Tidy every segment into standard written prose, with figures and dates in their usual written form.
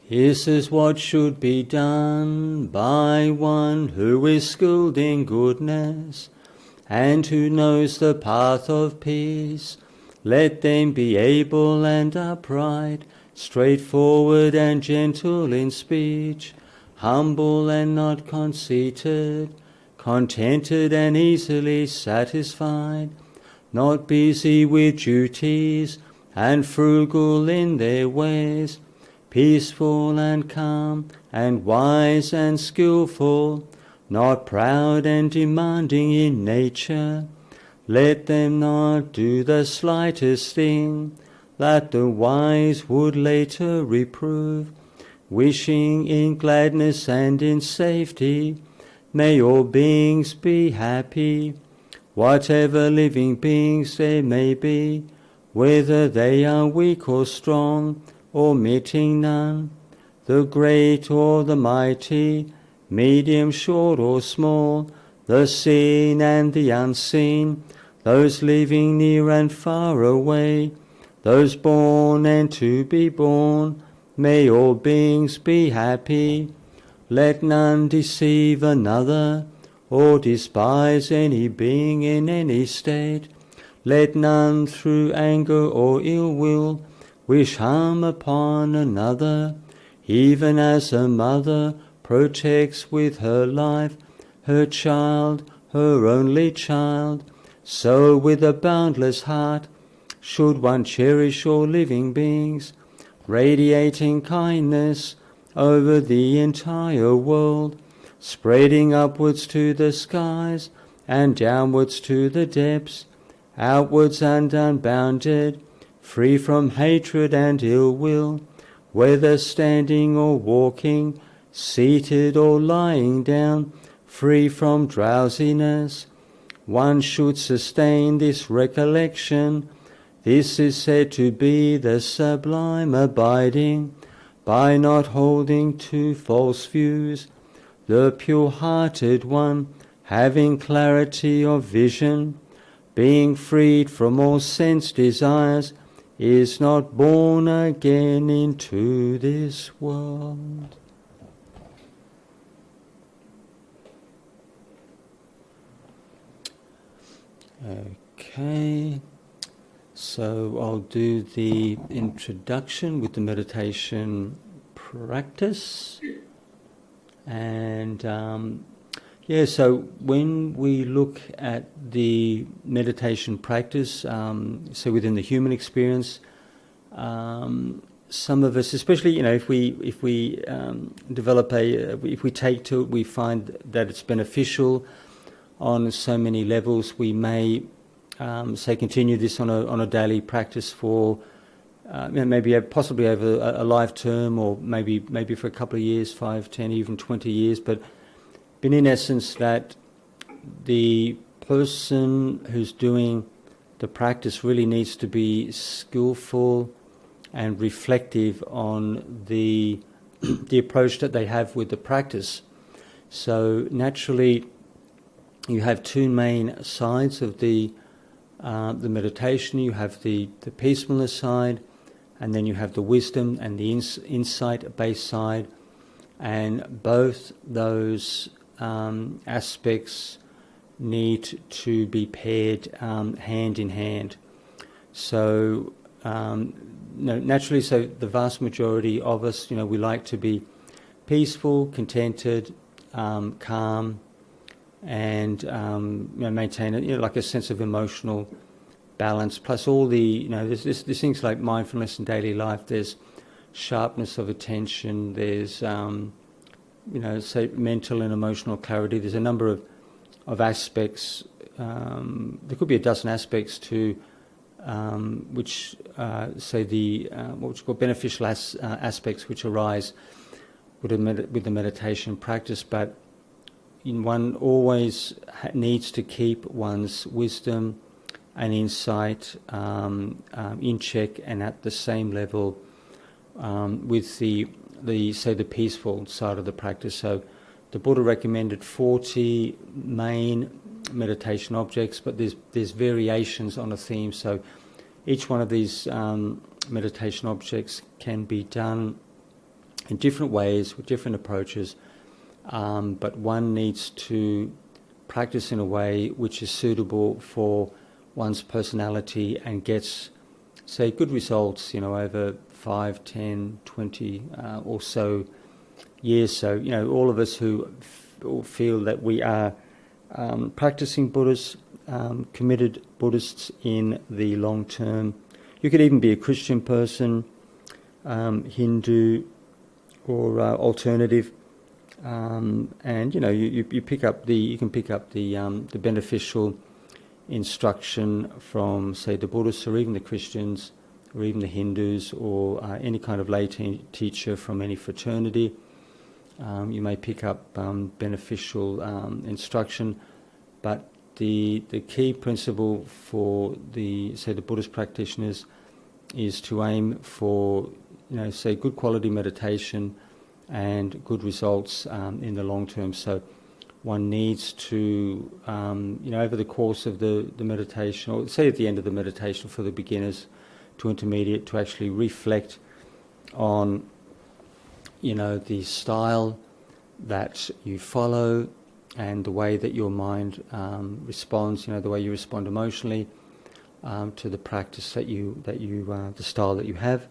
This is what should be done by one who is skilled in goodness and who knows the path of peace. Let them be able and upright, straightforward and gentle in speech, humble and not conceited, contented and easily satisfied, not busy with duties and frugal in their ways, peaceful and calm and wise and skillful, not proud and demanding in nature. Let them not do the slightest thing that the wise would later reprove, wishing in gladness and in safety. May all beings be happy, whatever living beings there may be, whether they are weak or strong, omitting none, the great or the mighty, medium, short or small, the seen and the unseen, those living near and far away, those born and to be born. May all beings be happy. Let none deceive another, or despise any being in any state. Let none through anger or ill will wish harm upon another, even as a mother protects with her life her child, her only child, so with a boundless heart should one cherish all living beings, radiating kindness over the entire world, spreading upwards to the skies and downwards to the depths, outwards and unbounded, free from hatred and ill will, whether standing or walking, seated or lying down, free from drowsiness. One should sustain this recollection. This is said to be the sublime abiding, by not holding to false views, the pure-hearted one, having clarity of vision, being freed from all sense desires, is not born again into this world. Okay, so I'll do the introduction with the meditation practice. And so when we look at the meditation practice, so within the human experience, some of us, especially if we develop if we take to it, we find that it's beneficial on so many levels. We may say continue this on a daily practice for maybe possibly over a lifetime, or maybe for a couple of years, 5, 10, even 20 years, but in essence that the person who's doing the practice really needs to be skillful and reflective on the approach that they have with the practice. So naturally you have two main sides of the meditation. You have the peacefulness side, and then you have the wisdom and the insight-based side, and both those aspects need to be paired hand in hand. So naturally, so the vast majority of us, we like to be peaceful, contented, calm, and maintain like a sense of emotional balance. Plus all the there's things like mindfulness in daily life. There's sharpness of attention. There's say mental and emotional clarity. There's a number of aspects. There could be a dozen aspects to which say the what we call beneficial aspects which arise with the meditation practice, but one always needs to keep one's wisdom and insight in check and at the same level with the peaceful side of the practice. So the Buddha recommended 40 main meditation objects, but there's variations on a theme. So each one of these meditation objects can be done in different ways, with different approaches, but one needs to practice in a way which is suitable for one's personality and gets, say, good results, over 5, 10, 20 or so years. So, all of us who feel that we are practicing Buddhists, committed Buddhists in the long term. You could even be a Christian person, Hindu, or alternative, and you pick up you can pick up the beneficial instruction from, say, the Buddhists, or even the Christians, or even the Hindus, or any kind of lay teacher from any fraternity. You may pick up beneficial instruction, but the key principle for the Buddhist practitioners is to aim for, say, good quality meditation and good results in the long term. So one needs to, over the course of the meditation, or say at the end of the meditation for the beginners to intermediate, to actually reflect on, the style that you follow and the way that your mind responds, the way you respond emotionally to the practice the style that you have,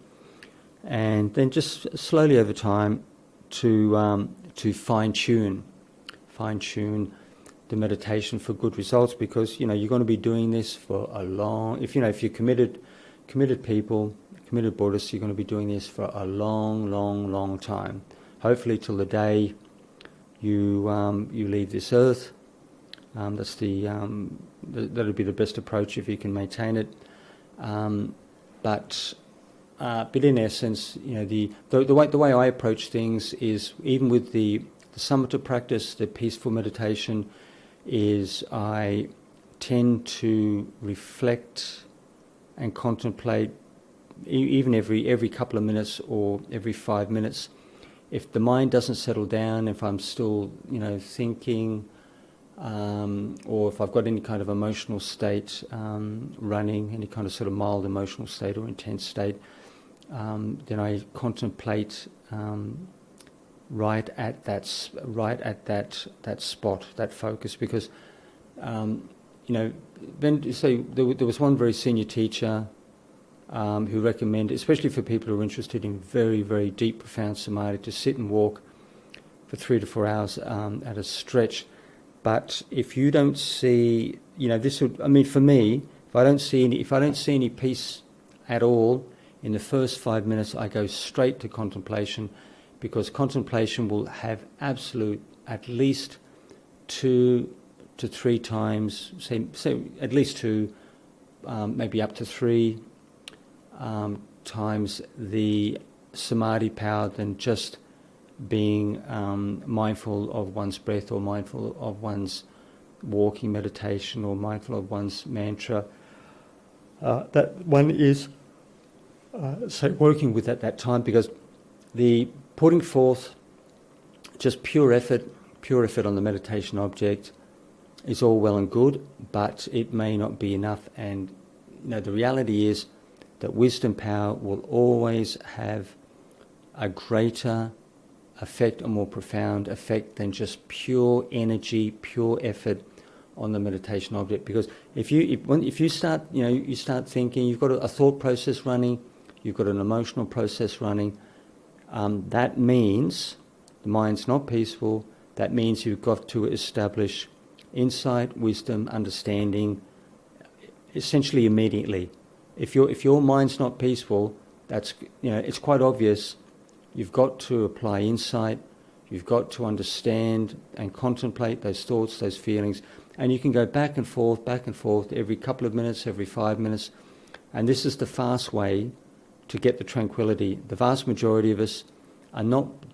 and then just slowly over time to fine-tune the meditation for good results, because you're going to be doing this for a long. If you're committed people, committed Buddhists, you're going to be doing this for a long time. Hopefully till the day you leave this earth. That's that'll be the best approach if you can maintain it. But in essence, the way I approach things is, even with the samatha practice, the peaceful meditation, is I tend to reflect and contemplate, even every couple of minutes or every 5 minutes. If the mind doesn't settle down, if I'm still thinking, or if I've got any kind of emotional state running, any kind of sort of mild emotional state or intense state, then I contemplate right at that spot, that focus, because then say there was one very senior teacher who recommended, especially for people who are interested in very, very deep, profound samadhi, to sit and walk for 3 to 4 hours at a stretch. But if you don't see, this would, for me, if I don't see any peace at all in the first 5 minutes, I go straight to contemplation, because contemplation will have absolute, at least 2 to 3 times, say at least 2, maybe up to 3 times the samadhi power than just being mindful of one's breath, or mindful of one's walking meditation, or mindful of one's mantra. That one is working with at that time, because the putting forth just pure effort on the meditation object is all well and good, but it may not be enough. And the reality is that wisdom power will always have a greater effect, a more profound effect than just pure energy, pure effort on the meditation object. Because if you start, you start thinking, you've got a thought process running, you've got an emotional process running, that means the mind's not peaceful. That means you've got to establish insight, wisdom, understanding, essentially immediately. If your mind's not peaceful, that's it's quite obvious. You've got to apply insight. You've got to understand and contemplate those thoughts, those feelings, and you can go back and forth every couple of minutes, every 5 minutes, and this is the fast way to get the tranquility. The vast majority of us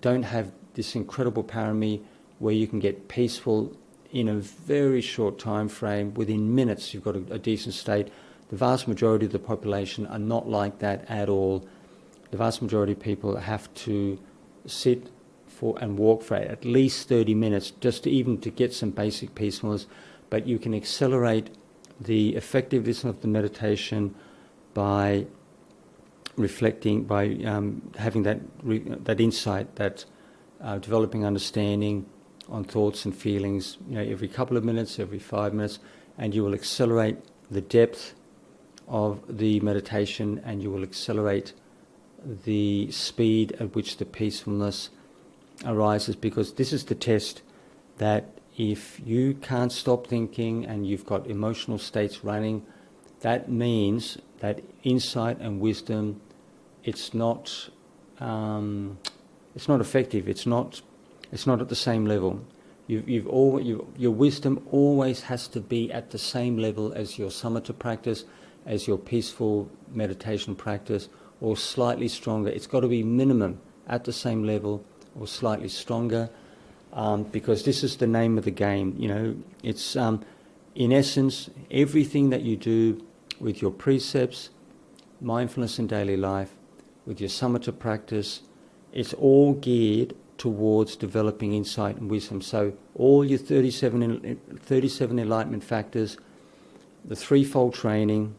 don't have this incredible parami where you can get peaceful in a very short time frame. Within minutes, you've got a decent state. The vast majority of the population are not like that at all. The vast majority of people have to sit and walk for at least 30 minutes just to get some basic peacefulness. But you can accelerate the effectiveness of the meditation by reflecting, by having that insight, that developing understanding on thoughts and feelings, every couple of minutes, every 5 minutes, and you will accelerate the depth of the meditation, and you will accelerate the speed at which the peacefulness arises, because this is the test, that if you can't stop thinking and you've got emotional states running, that means that insight and wisdom, it's not effective. It's not at the same level. Your wisdom always has to be at the same level as your samatha practice, as your peaceful meditation practice, or slightly stronger. It's got to be minimum at the same level or slightly stronger, because this is the name of the game. It's in essence, everything that you do with your precepts, mindfulness in daily life, with your samatha practice, it's all geared towards developing insight and wisdom. So all your 37 enlightenment factors, the threefold training,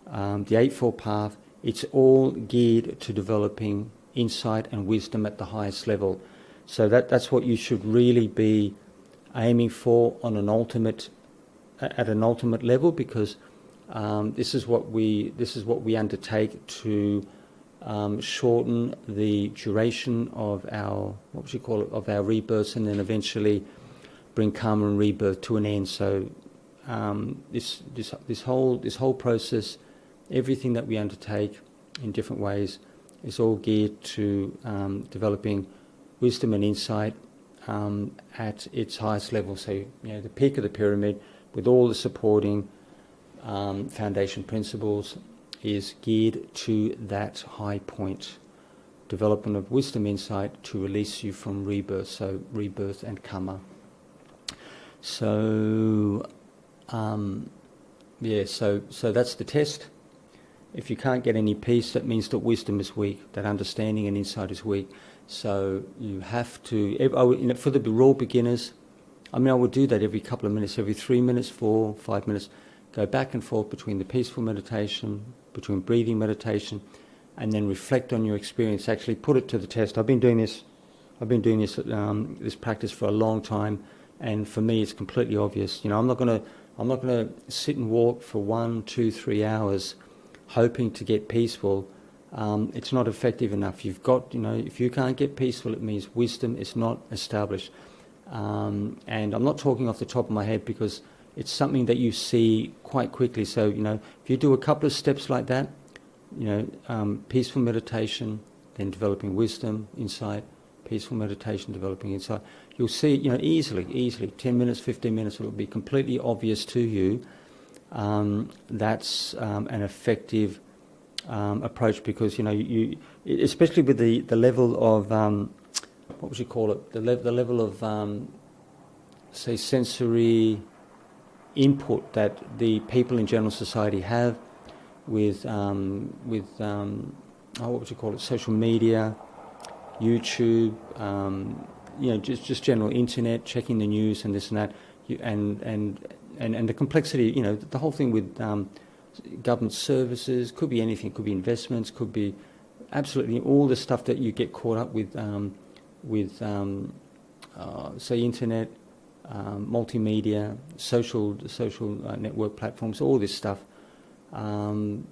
the eightfold path, it's all geared to developing insight and wisdom at the highest level. So that's what you should really be aiming for at an ultimate level, because this is what we undertake to shorten the duration of our of our rebirths, and then eventually bring karma and rebirth to an end. So this whole process, everything that we undertake in different ways, is all geared to developing wisdom and insight at its highest level. So the peak of the pyramid, with all the supporting foundation principles, is geared to that high point, development of wisdom, insight, to release you from rebirth, so rebirth and karma. So so that's the test. If you can't get any peace, that means that wisdom is weak, that understanding and insight is weak. So you have to, for the raw beginners, I would do that every couple of minutes, every 3 minutes, 4, 5 minutes, go back and forth between the peaceful meditation, between breathing meditation, and then reflect on your experience. Actually put it to the test. I've been doing this this practice for a long time, and for me it's completely obvious. I'm not gonna sit and walk for 1, 2, 3 hours hoping to get peaceful. It's not effective enough. You've got, if you can't get peaceful, it means wisdom is not established. And I'm not talking off the top of my head, because it's something that you see quite quickly. So, if you do a couple of steps like that, peaceful meditation, then developing wisdom, insight, peaceful meditation, developing insight, you'll see, easily, 10 minutes, 15 minutes, it'll be completely obvious to you. That's an effective approach, because, you especially with the level of, what would you call it, the level of, say, sensory input that the people in general society have with what would you call it, social media, YouTube, just general internet, checking the news and this and that, and the complexity, the whole thing with government services, could be anything, could be investments, could be absolutely all the stuff that you get caught up with say, internet, multimedia, social network platforms, all this stuff. Even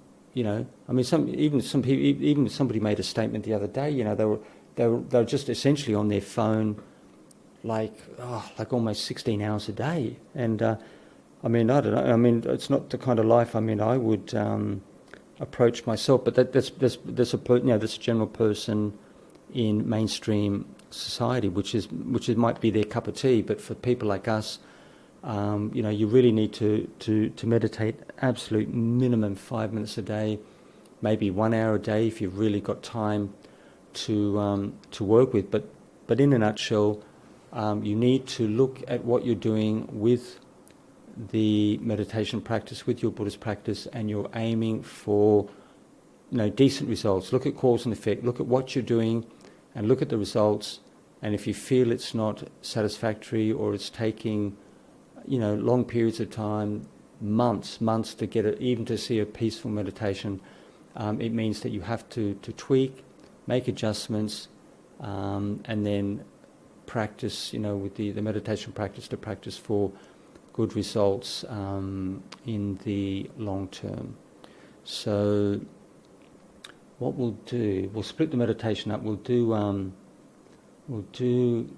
somebody made a statement the other day. They were just essentially on their phone, like almost 16 hours a day. And I don't know. It's not the kind of life I would approach myself. But that's a general person in mainstream society, which might be their cup of tea. But for people like us, you really need to meditate absolute minimum 5 minutes a day, maybe 1 hour a day if you've really got time to work with. But in a nutshell, you need to look at what you're doing with the meditation practice, with your Buddhist practice, and you're aiming for decent results. Look at cause and effect. Look at what you're doing, and look at the results. And if you feel it's not satisfactory, or it's taking long periods of time, months to get it, even to see a peaceful meditation, it means that you have to tweak, make adjustments, and then practice, with the meditation practice to practice for good results in the long term. So what we'll do, we'll split the meditation up. We'll do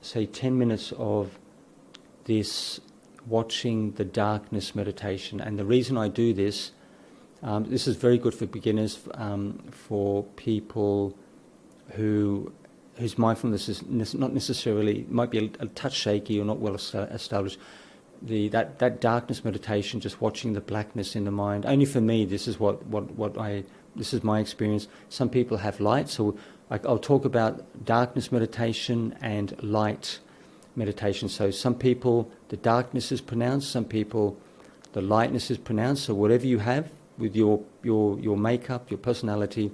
say 10 minutes of this watching the darkness meditation. And the reason I do this, this is very good for beginners, for people whose mindfulness is not necessarily, might be a touch shaky or not well established. That darkness meditation, just watching the blackness in the mind. Only for me, this is this is my experience. Some people have light, so I'll talk about darkness meditation and light meditation. So some people, the darkness is pronounced. Some people, the lightness is pronounced. So whatever you have with your makeup, your personality,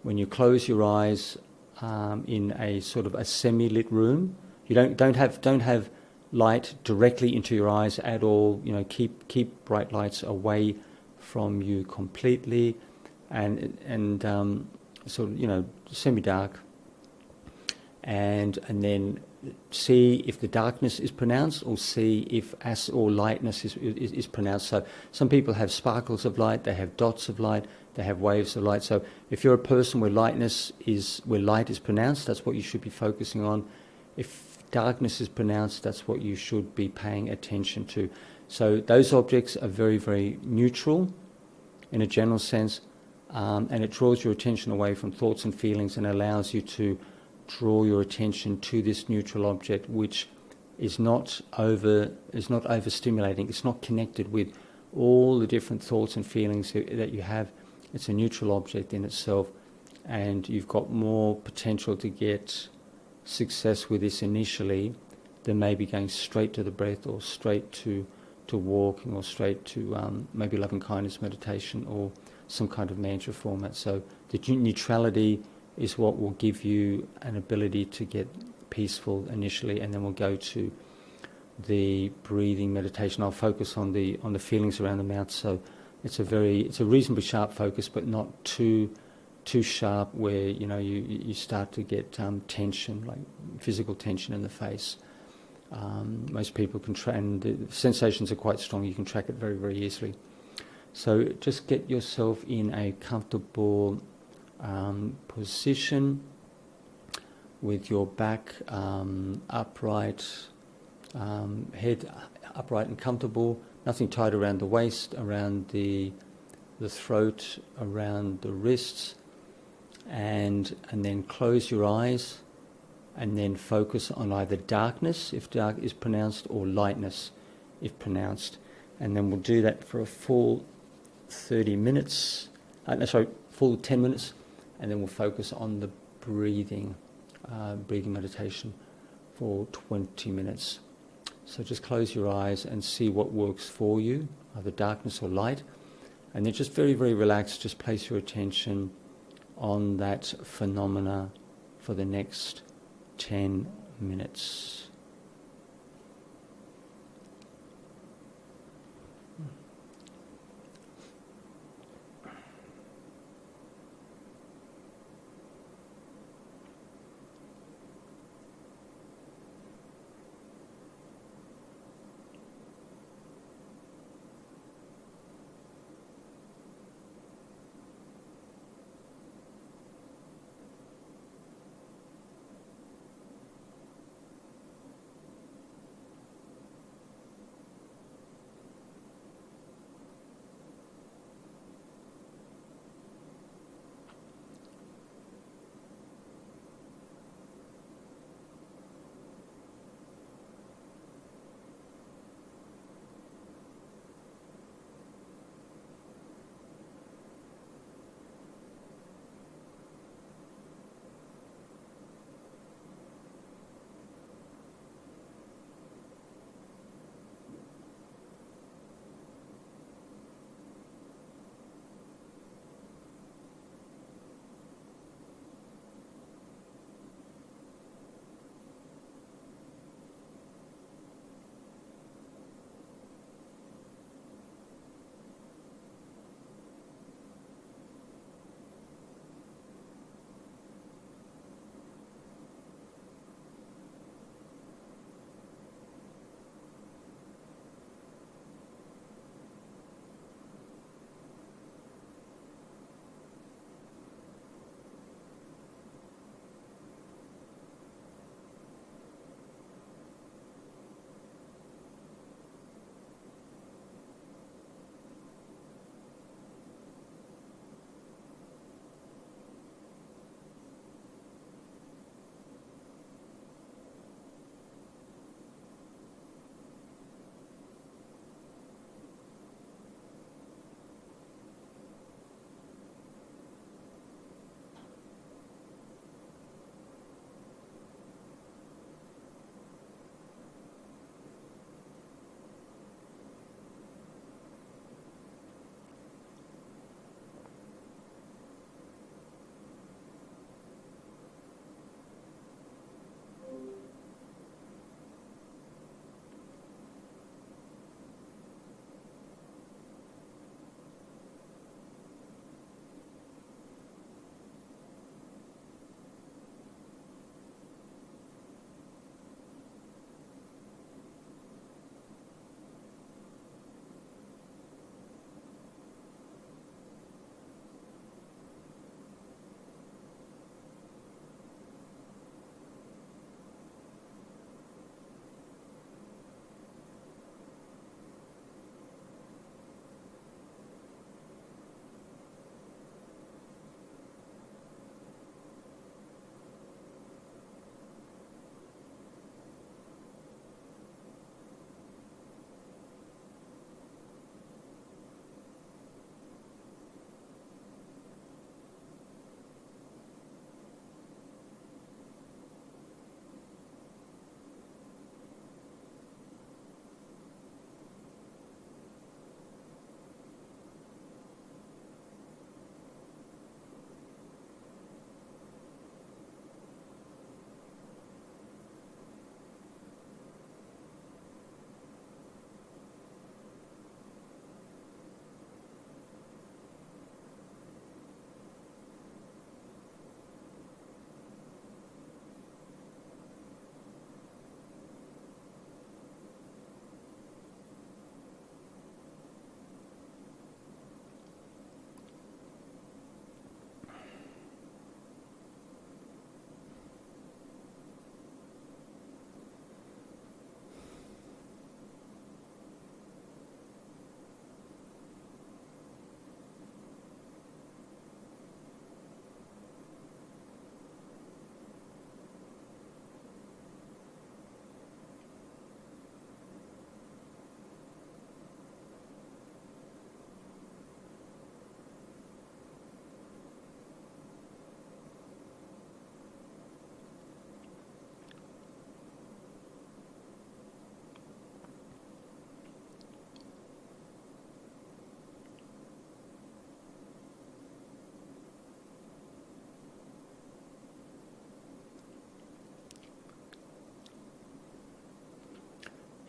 when you close your eyes in a sort of a semi-lit room, you don't have light directly into your eyes at all. Keep bright lights away from you completely, and sort of semi-dark, and then see if the darkness is pronounced, or see if or lightness is pronounced. So some people have sparkles of light, they have dots of light, they have waves of light. So if you're a person where light is pronounced, that's what you should be focusing on. If darkness is pronounced, that's what you should be paying attention to. So those objects are very, very neutral in a general sense, and it draws your attention away from thoughts and feelings and allows you to draw your attention to this neutral object, which is not overstimulating. It's not connected with all the different thoughts and feelings that you have. It's a neutral object in itself, and you've got more potential to get success with this initially than maybe going straight to the breath, or straight to walking, or straight to maybe loving kindness meditation or some kind of mantra format. So the neutrality is what will give you an ability to get peaceful initially, and then we'll go to the breathing meditation. I'll focus on the feelings around the mouth. So it's a reasonably sharp focus, but not too sharp where you start to get tension, like physical tension in the face. Most people can and the sensations are quite strong. You can track it very, very easily. So just get yourself in a comfortable position with your back upright, head upright and comfortable. Nothing tight around the waist, around the throat, around the wrists, and then close your eyes, and then focus on either darkness, if dark is pronounced, or lightness, if pronounced. And then we'll do that for a full 30 minutes, full 10 minutes, and then we'll focus on the breathing meditation for 20 minutes. So just close your eyes and see what works for you, either darkness or light, and then just very, very relaxed, just place your attention on that phenomena for the next 10 minutes.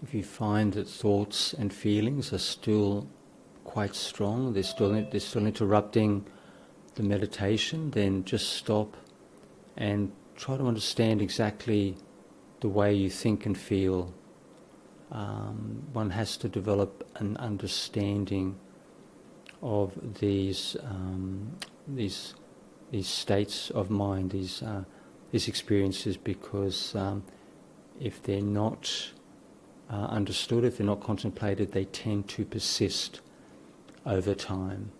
If you find that thoughts and feelings are still quite strong, they're still interrupting the meditation, then just stop and try to understand exactly the way you think and feel. One has to develop an understanding of these states of mind, these experiences, because if they're not understood, if they're not contemplated, they tend to persist over time.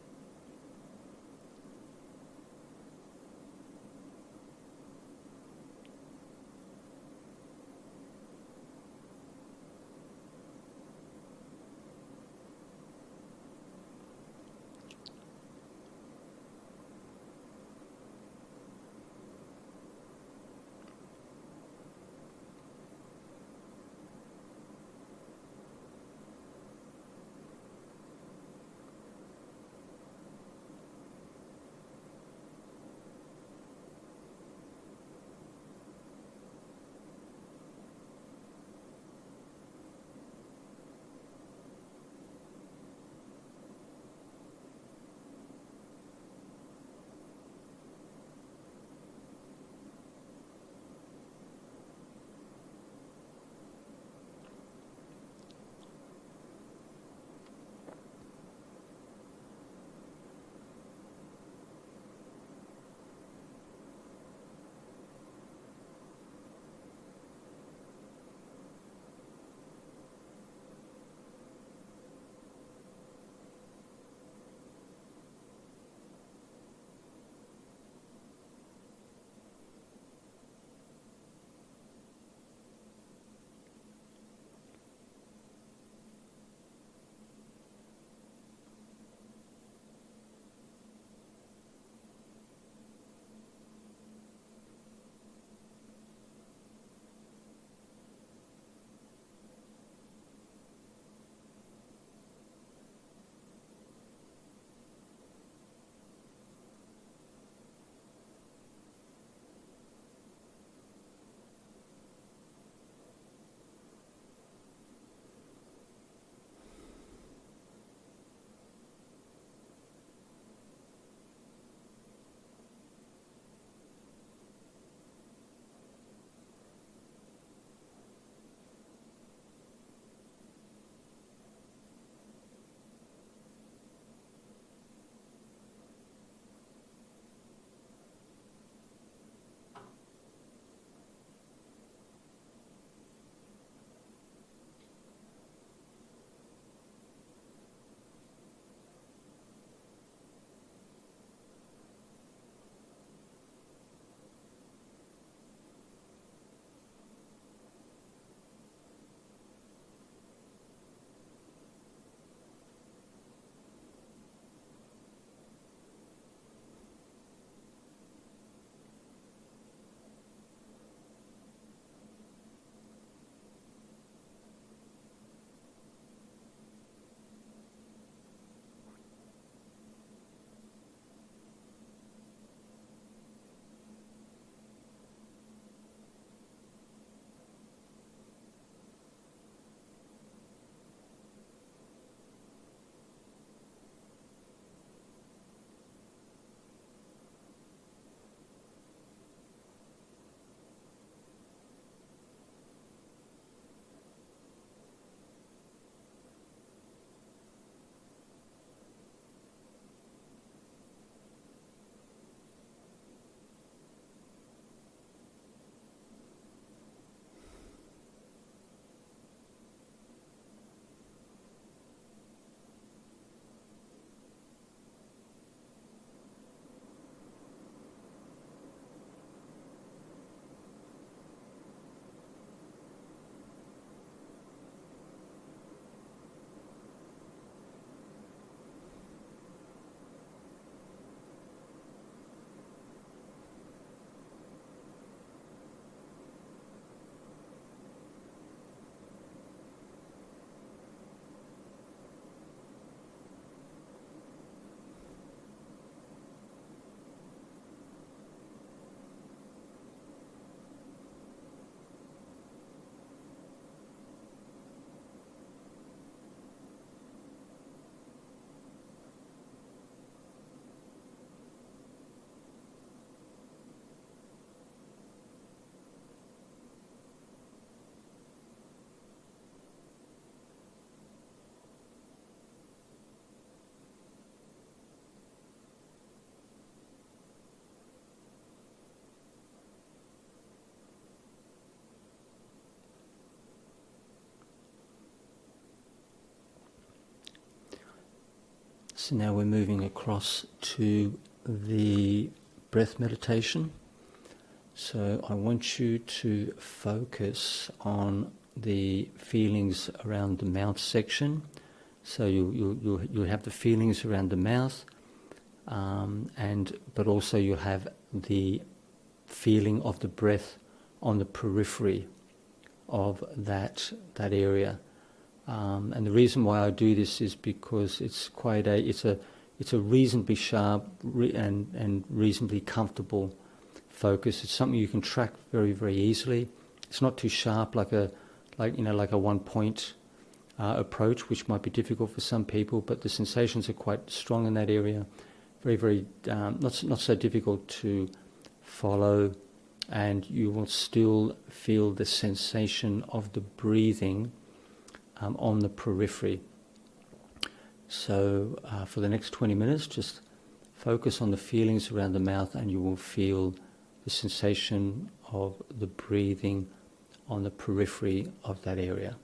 So now we're moving across to the breath meditation. So I want you to focus on the feelings around the mouth section. So you'll have the feelings around the mouth, but also you'll have the feeling of the breath on the periphery of that area. And the reason why I do this is because it's a reasonably sharp and reasonably comfortable focus. It's something you can track very, very easily. It's not too sharp like a 1 point approach, which might be difficult for some people, but the sensations are quite strong in that area. Very, very not so difficult to follow, and you will still feel the sensation of the breathing on the periphery. So for the next 20 minutes, just focus on the feelings around the mouth, and you will feel the sensation of the breathing on the periphery of that area.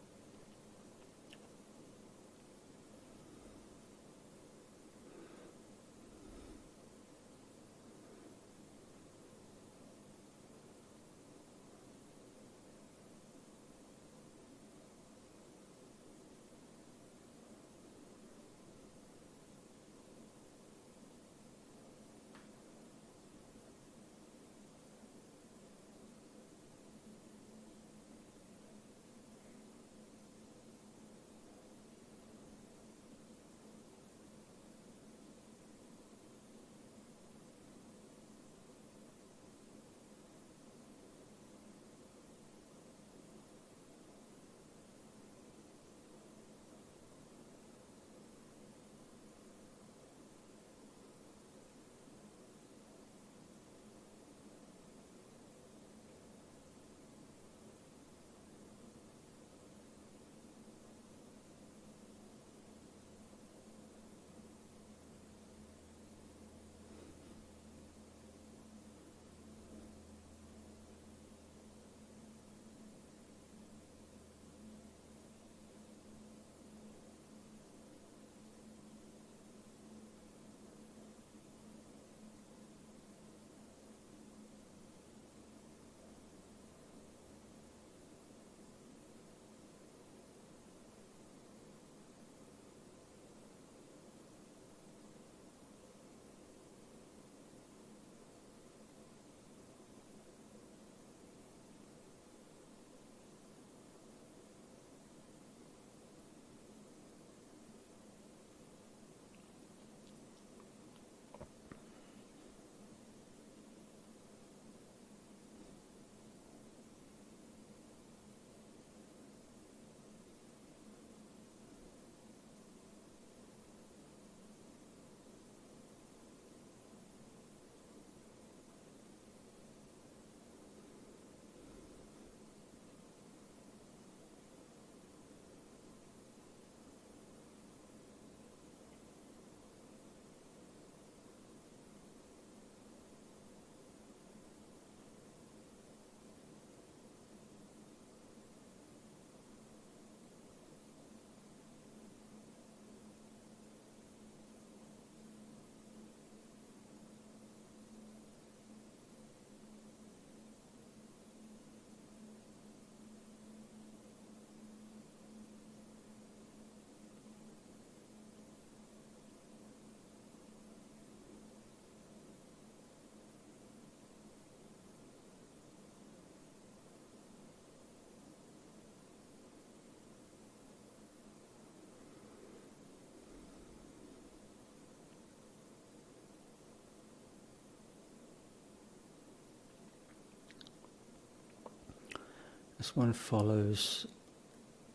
As one follows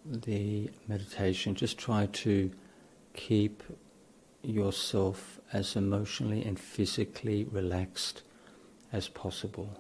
the meditation, just try to keep yourself as emotionally and physically relaxed as possible.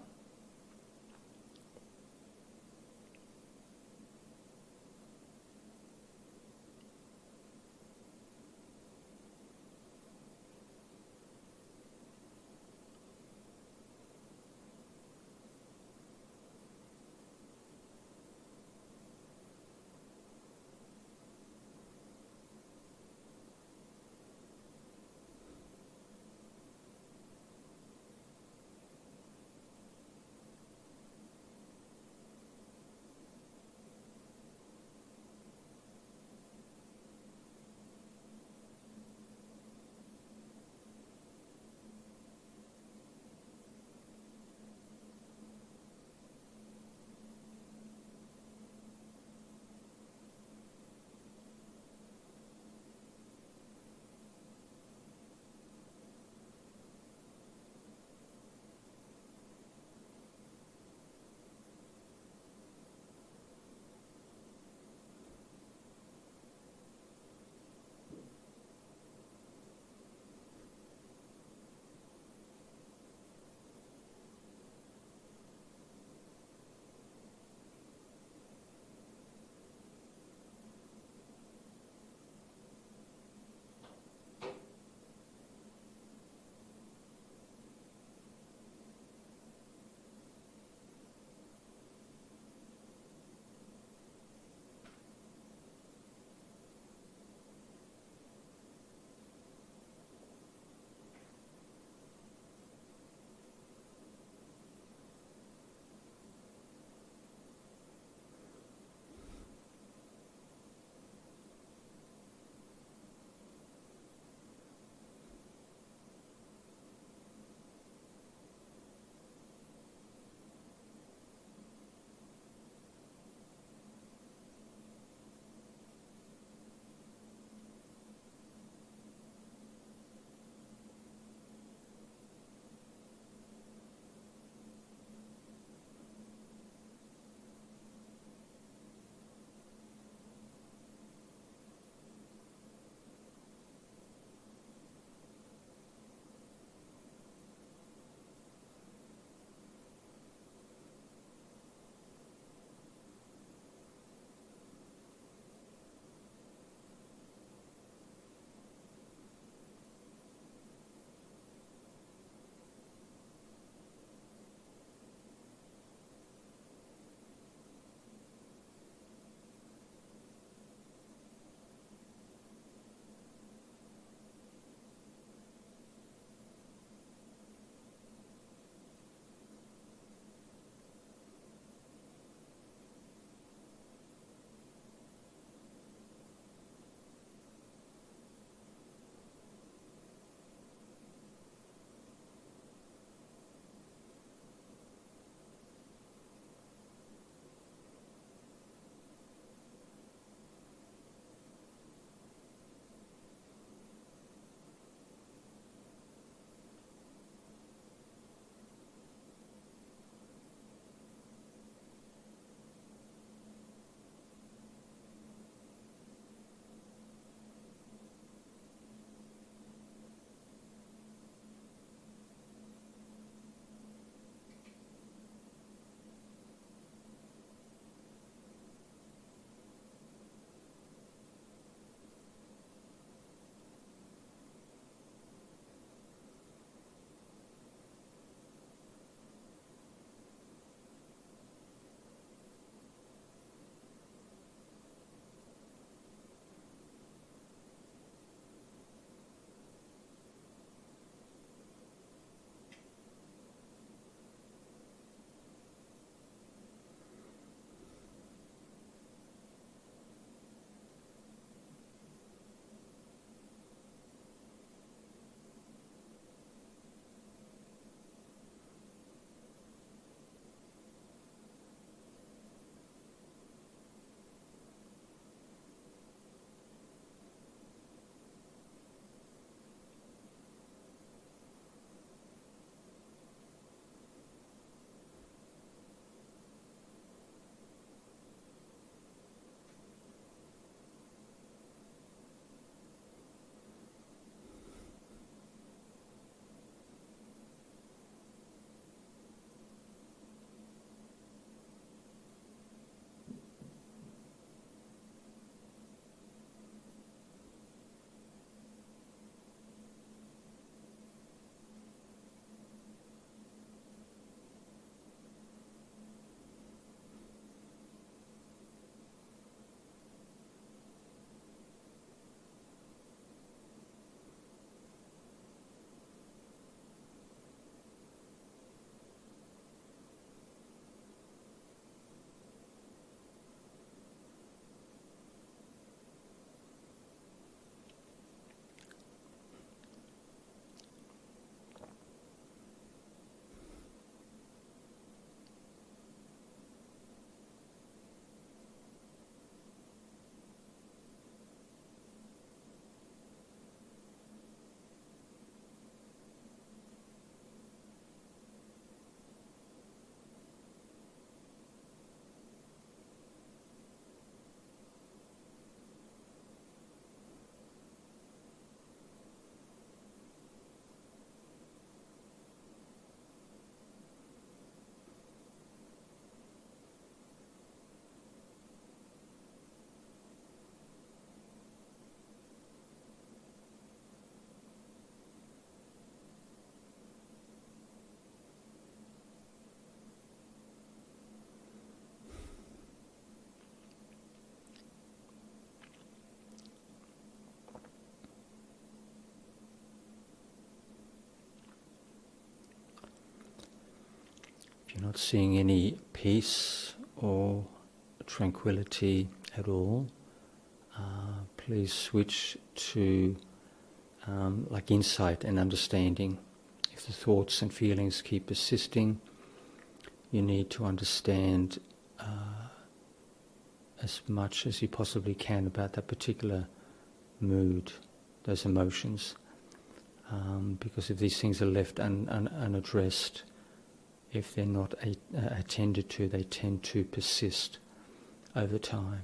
not seeing any peace or tranquility at all, please switch to like insight and understanding. If the thoughts and feelings keep persisting, you need to understand as much as you possibly can about that particular mood, those emotions. Because if these things are left unaddressed, if they're not attended to, they tend to persist over time.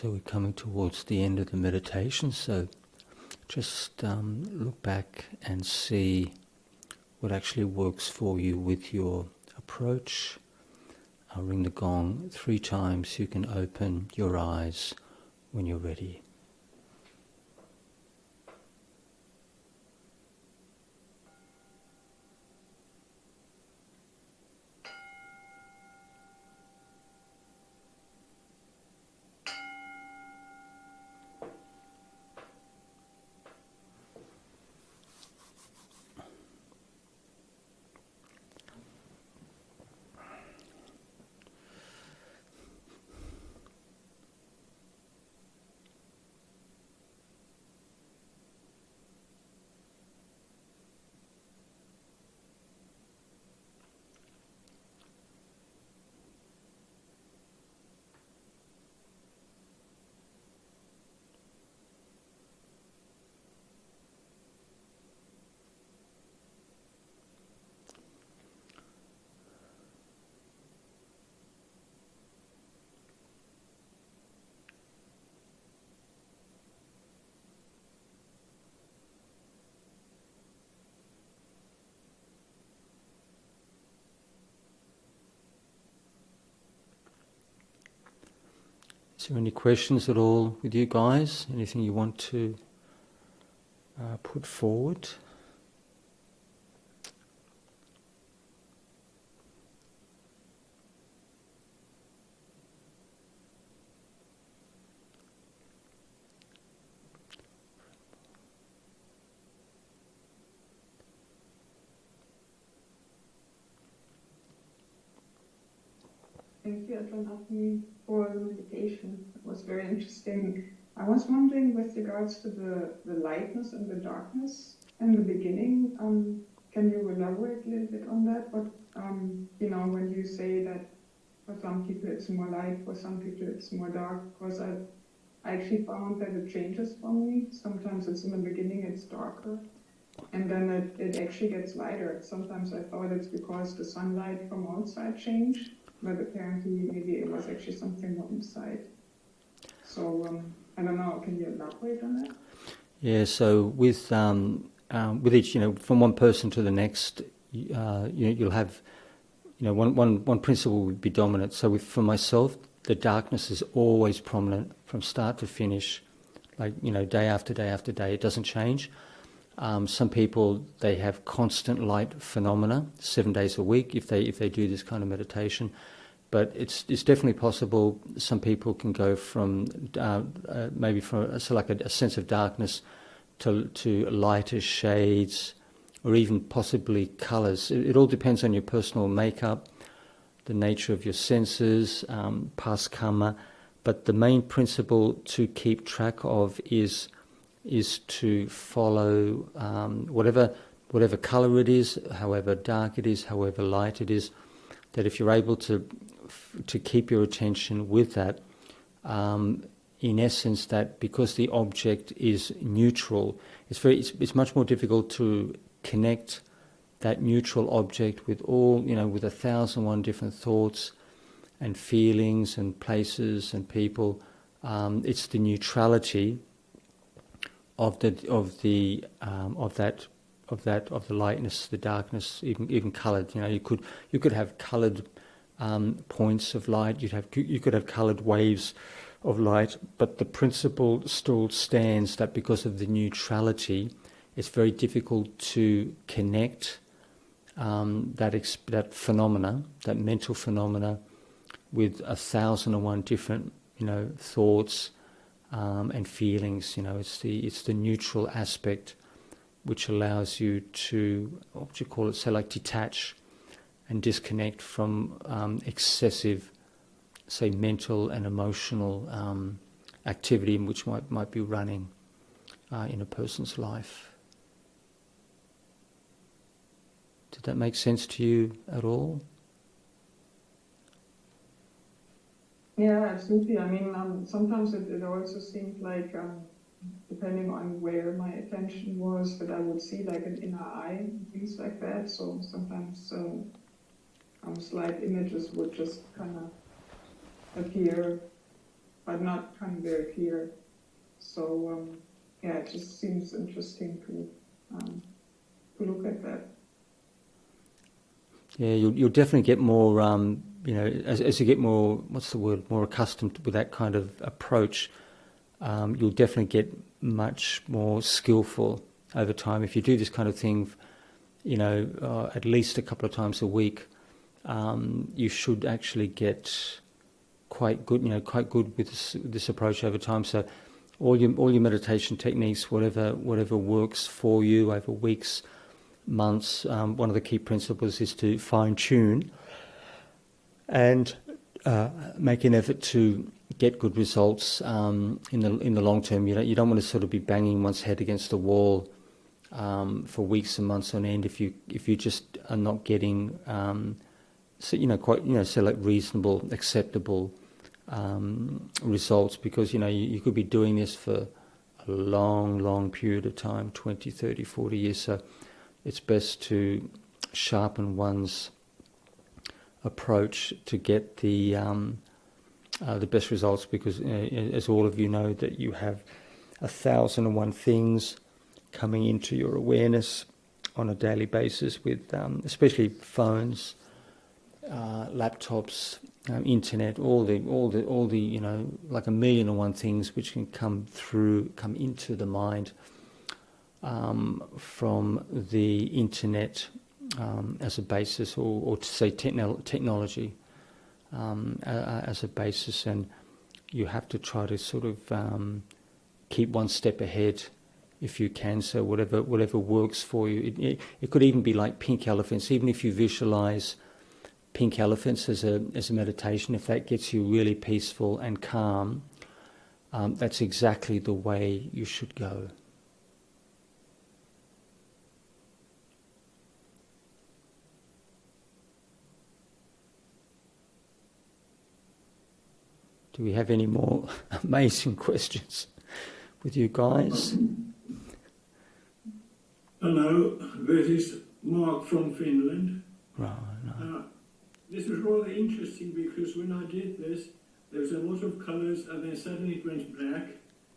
So we're coming towards the end of the meditation, so just look back and see what actually works for you with your approach. I'll ring the gong 3 times. You can open your eyes when you're ready. Is there any questions at all with you guys? Anything you want to put forward? Thank you, Ajahn Appicchato, for the meditation. It was very interesting. I was wondering, with regards to the lightness and the darkness in the beginning, can you elaborate a little bit on that? But, when you say that for some people it's more light, for some people it's more dark, because I actually found that it changes for me. Sometimes it's in the beginning, it's darker, and then it actually gets lighter. Sometimes I thought it's because the sunlight from outside changed, but apparently maybe it was actually something more inside. So I don't know, can you elaborate on that? Yeah, so with each, from one person to the next, you'll have, one principle would be dominant. So for myself, the darkness is always prominent from start to finish, day after day after day. It doesn't change. Some people, they have constant light phenomena 7 days a week if they do this kind of meditation. But it's definitely possible. Some people can go from maybe from a sense of darkness to lighter shades, or even possibly colours. It all depends on your personal makeup, the nature of your senses, past karma. But the main principle to keep track of is to follow whatever colour it is, however dark it is, however light it is. That if you're able to keep your attention with that, in essence, that because the object is neutral, it's much more difficult to connect that neutral object with with 1,001 different thoughts and feelings and places and people. It's the neutrality of the lightness, the darkness, even coloured. You could have coloured points of light. You could have coloured waves of light, but the principle still stands that because of the neutrality, it's very difficult to connect that phenomena, that mental phenomena, with 1,001 different thoughts and feelings. It's the neutral aspect which allows you to, detach and disconnect from excessive, say, mental and emotional activity which might be running in a person's life. Did that make sense to you at all? Yeah, absolutely. I mean, sometimes it also seemed like, depending on where my attention was, that I would see like an inner eye, things like that. So sometimes slight images would just kind of appear but not kind of very clear. So yeah, it just seems interesting to look at that. Yeah, you'll definitely get more, as you get more, what's the word, more accustomed with that kind of approach, you'll definitely get much more skillful over time. If you do this kind of thing, at least a couple of times a week, you should actually get quite good with this approach over time. So all your meditation techniques, whatever works for you over weeks, months, one of the key principles is to fine-tune and make an effort to get good results in the long term. You don't want to sort of be banging one's head against the wall for weeks and months on end if you just are not getting reasonable, acceptable results, because you could be doing this for a long period of time, 20, 30, 40 years. So it's best to sharpen one's approach to get the best results, because as all of you know, that you have 1,001 things coming into your awareness on a daily basis, with especially phones, laptops, internet, all the like 1,000,001 things which can come into the mind from the internet as a basis, or to say technology as a basis, and you have to try to sort of keep one step ahead if you can. So whatever works for you, it could even be like pink elephants. Even if you visualize pink elephants as a meditation, if that gets you really peaceful and calm, that's exactly the way you should go. Do we have any more amazing questions with you guys? Hello, this is Mark from Finland. Right. No. This was rather interesting, because when I did this, there was a lot of colours, and then suddenly it went black,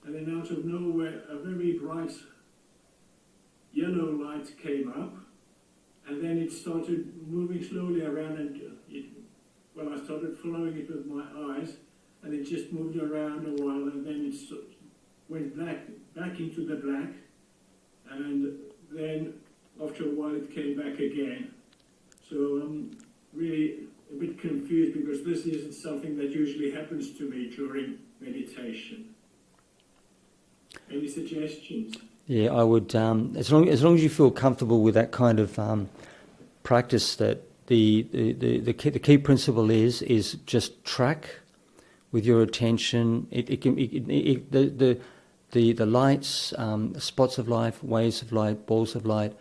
and then out of nowhere a very bright yellow light came up, and then it started moving slowly around, and I started following it with my eyes, and it just moved around a while, and then it went back into the black, and then after a while it came back again. So I'm really a bit confused, because this isn't something that usually happens to me during meditation. Any suggestions? Yeah, I would. As long as you feel comfortable with that kind of practice, that the key principle is just track with your attention. The lights, spots of light, waves of light, balls of light,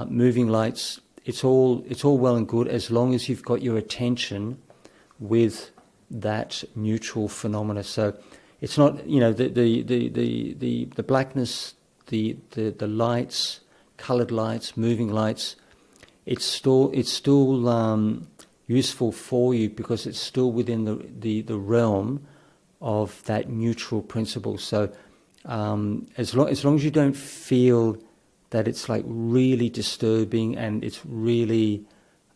moving lights. It's all well and good as long as you've got your attention with that neutral phenomena. So it's not the blackness, the lights, coloured lights, moving lights. It's still useful for you, because it's still within the realm of that neutral principle. So as long as you don't feel that it's like really disturbing, and it's really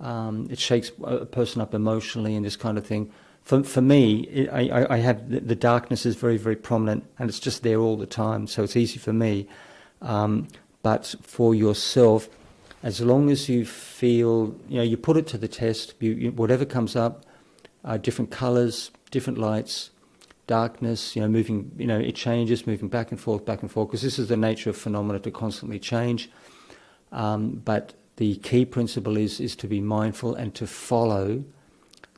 it shakes a person up emotionally and this kind of thing. For me, I have the darkness is very, very prominent, and it's just there all the time, so it's easy for me. But for yourself, as long as you feel, you put it to the test, whatever comes up, different colours, different lights, darkness, moving, it changes, moving back and forth, because this is the nature of phenomena, to constantly change. But the key principle is to be mindful and to follow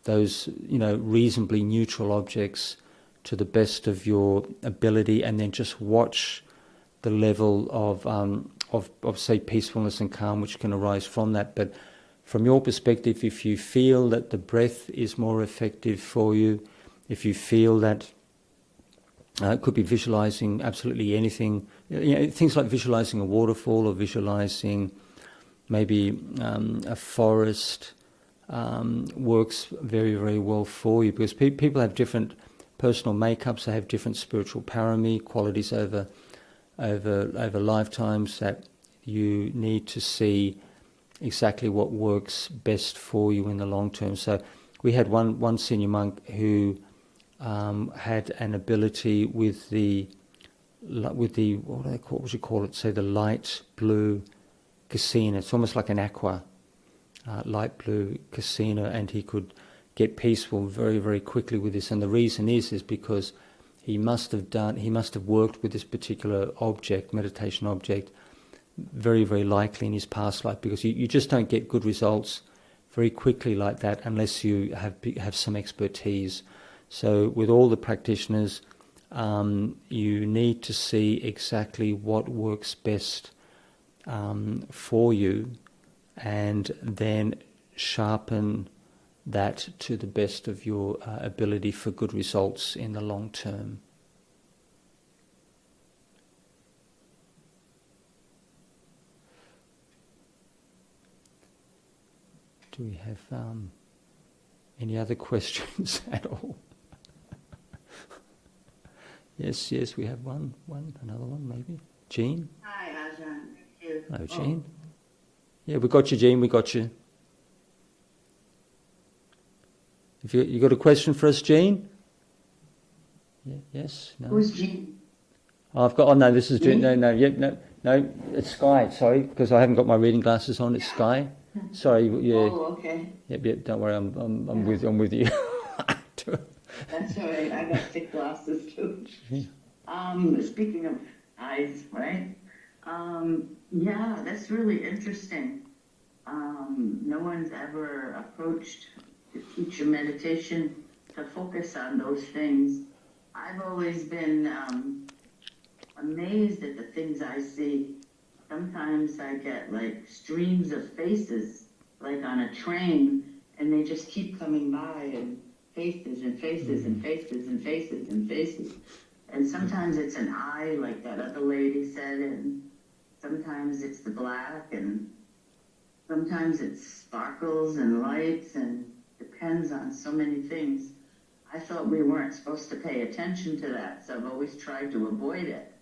those, reasonably neutral objects to the best of your ability, and then just watch the level of say, peacefulness and calm which can arise from that. But from your perspective, if you feel that the breath is more effective for you, if you feel that it could be visualizing absolutely anything, things like visualizing a waterfall, or visualizing maybe a forest, works very, very well for you, because people have different personal makeups. They have different spiritual parami qualities over lifetimes that you need to see exactly what works best for you in the long term. So we had one senior monk who had an ability with the what would you call it? Say the light blue casino. It's almost like an aqua, light blue casino, and he could get peaceful very, very quickly with this. And the reason is because he must have worked with this particular object, meditation object, very, very likely in his past life, because you just don't get good results very quickly like that unless you have some expertise. So with all the practitioners, you need to see exactly what works best for you, and then sharpen that to the best of your ability for good results in the long term. Do we have any other questions at all? Yes, we have another one maybe. Jean? Hi, Ajahn. Thank you. Hello, Jean. Yeah, we got you, Jean, we got you. If you got a question for us, Jean? Yeah, yes? No? Who's Jean? This is Jean. No, it's Sky, sorry, because I haven't got my reading glasses on, it's Sky. Sorry, yeah. Oh, okay. Yep, don't worry, I'm with you. That's all right, I got thick glasses too. Yeah. Speaking of eyes, right? Yeah, that's really interesting. No one's ever approached the teacher meditation to focus on those things. I've always been amazed at the things I see. Sometimes I get like streams of faces, like on a train, and they just keep coming by, and faces and faces and faces and faces and faces. And sometimes it's an eye, like that other lady said, and sometimes it's the black, and sometimes it's sparkles and lights, and depends on so many things. I thought we weren't supposed to pay attention to that, so I've always tried to avoid it.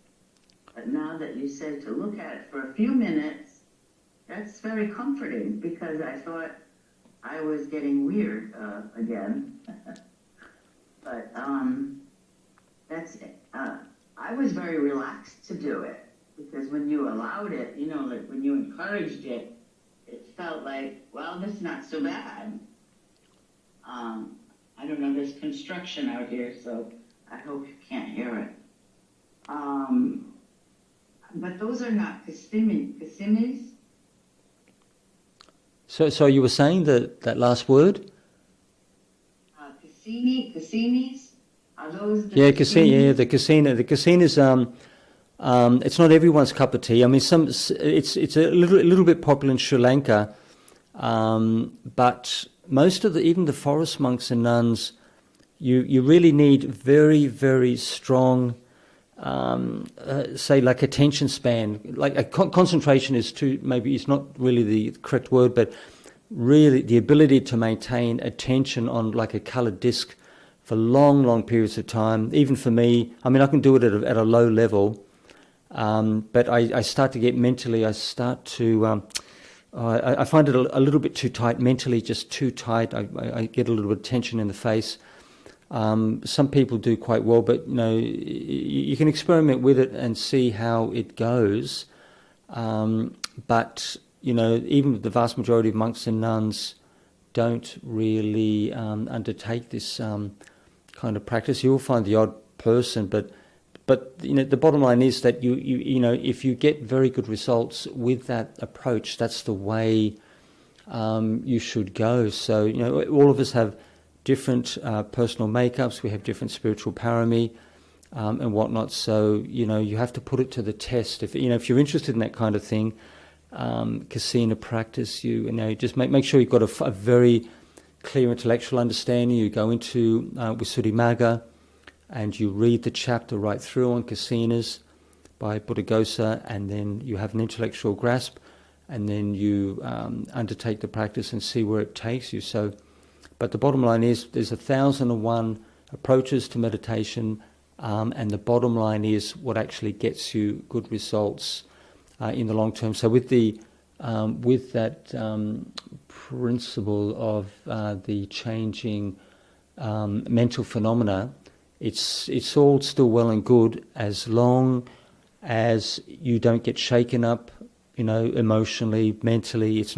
But now that you said to look at it for a few minutes, that's very comforting, because I thought I was getting weird again. But that's it. I was very relaxed to do it, because when you allowed it, like when you encouraged it, it felt like, well, this is not so bad. I don't know, there's construction out here, so I hope you can't hear it. But those are not kasimis. So you were saying that last word? Kasimis? Are those the the casino. The casinos. It's not everyone's cup of tea. I mean, it's a little bit popular in Sri Lanka, but most of even the forest monks and nuns, you really need very, very strong, say like attention span. Like a concentration is maybe it's not really the correct word, but really the ability to maintain attention on like a coloured disc for long, long periods of time. Even for me, I mean, I can do it at a low level, but I start to get mentally. I start to. I find it a little bit too tight mentally, just too tight. I get a little bit of tension in the face. Some people do quite well, but you can experiment with it and see how it goes. But even the vast majority of monks and nuns don't really undertake this kind of practice. You'll find the odd person, but the bottom line is that you if you get very good results with that approach, that's the way you should go. So all of us have different personal makeups. We have different spiritual parami and whatnot. So you have to put it to the test. If you're interested in that kind of thing, kasina practice, just make sure you've got a very clear intellectual understanding. You go into Visuddhimagga, and you read the chapter right through on kasinas by Buddhaghosa, and then you have an intellectual grasp, and then you undertake the practice and see where it takes you. So, but the bottom line is there's 1,001 approaches to meditation, and the bottom line is what actually gets you good results in the long term. So with that principle of the changing mental phenomena, it's all still well and good as long as you don't get shaken up, emotionally, mentally. It's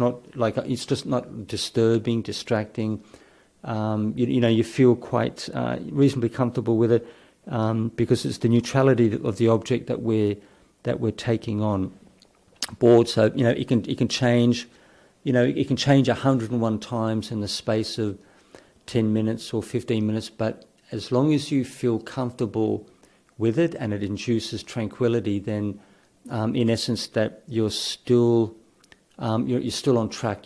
just not disturbing, distracting. You feel quite reasonably comfortable with it, because it's the neutrality of the object that we're taking on board. So it can change. It can change 101 times in the space of 10 minutes or 15 minutes, but as long as you feel comfortable with it and it induces tranquility, then in essence that you're still on track.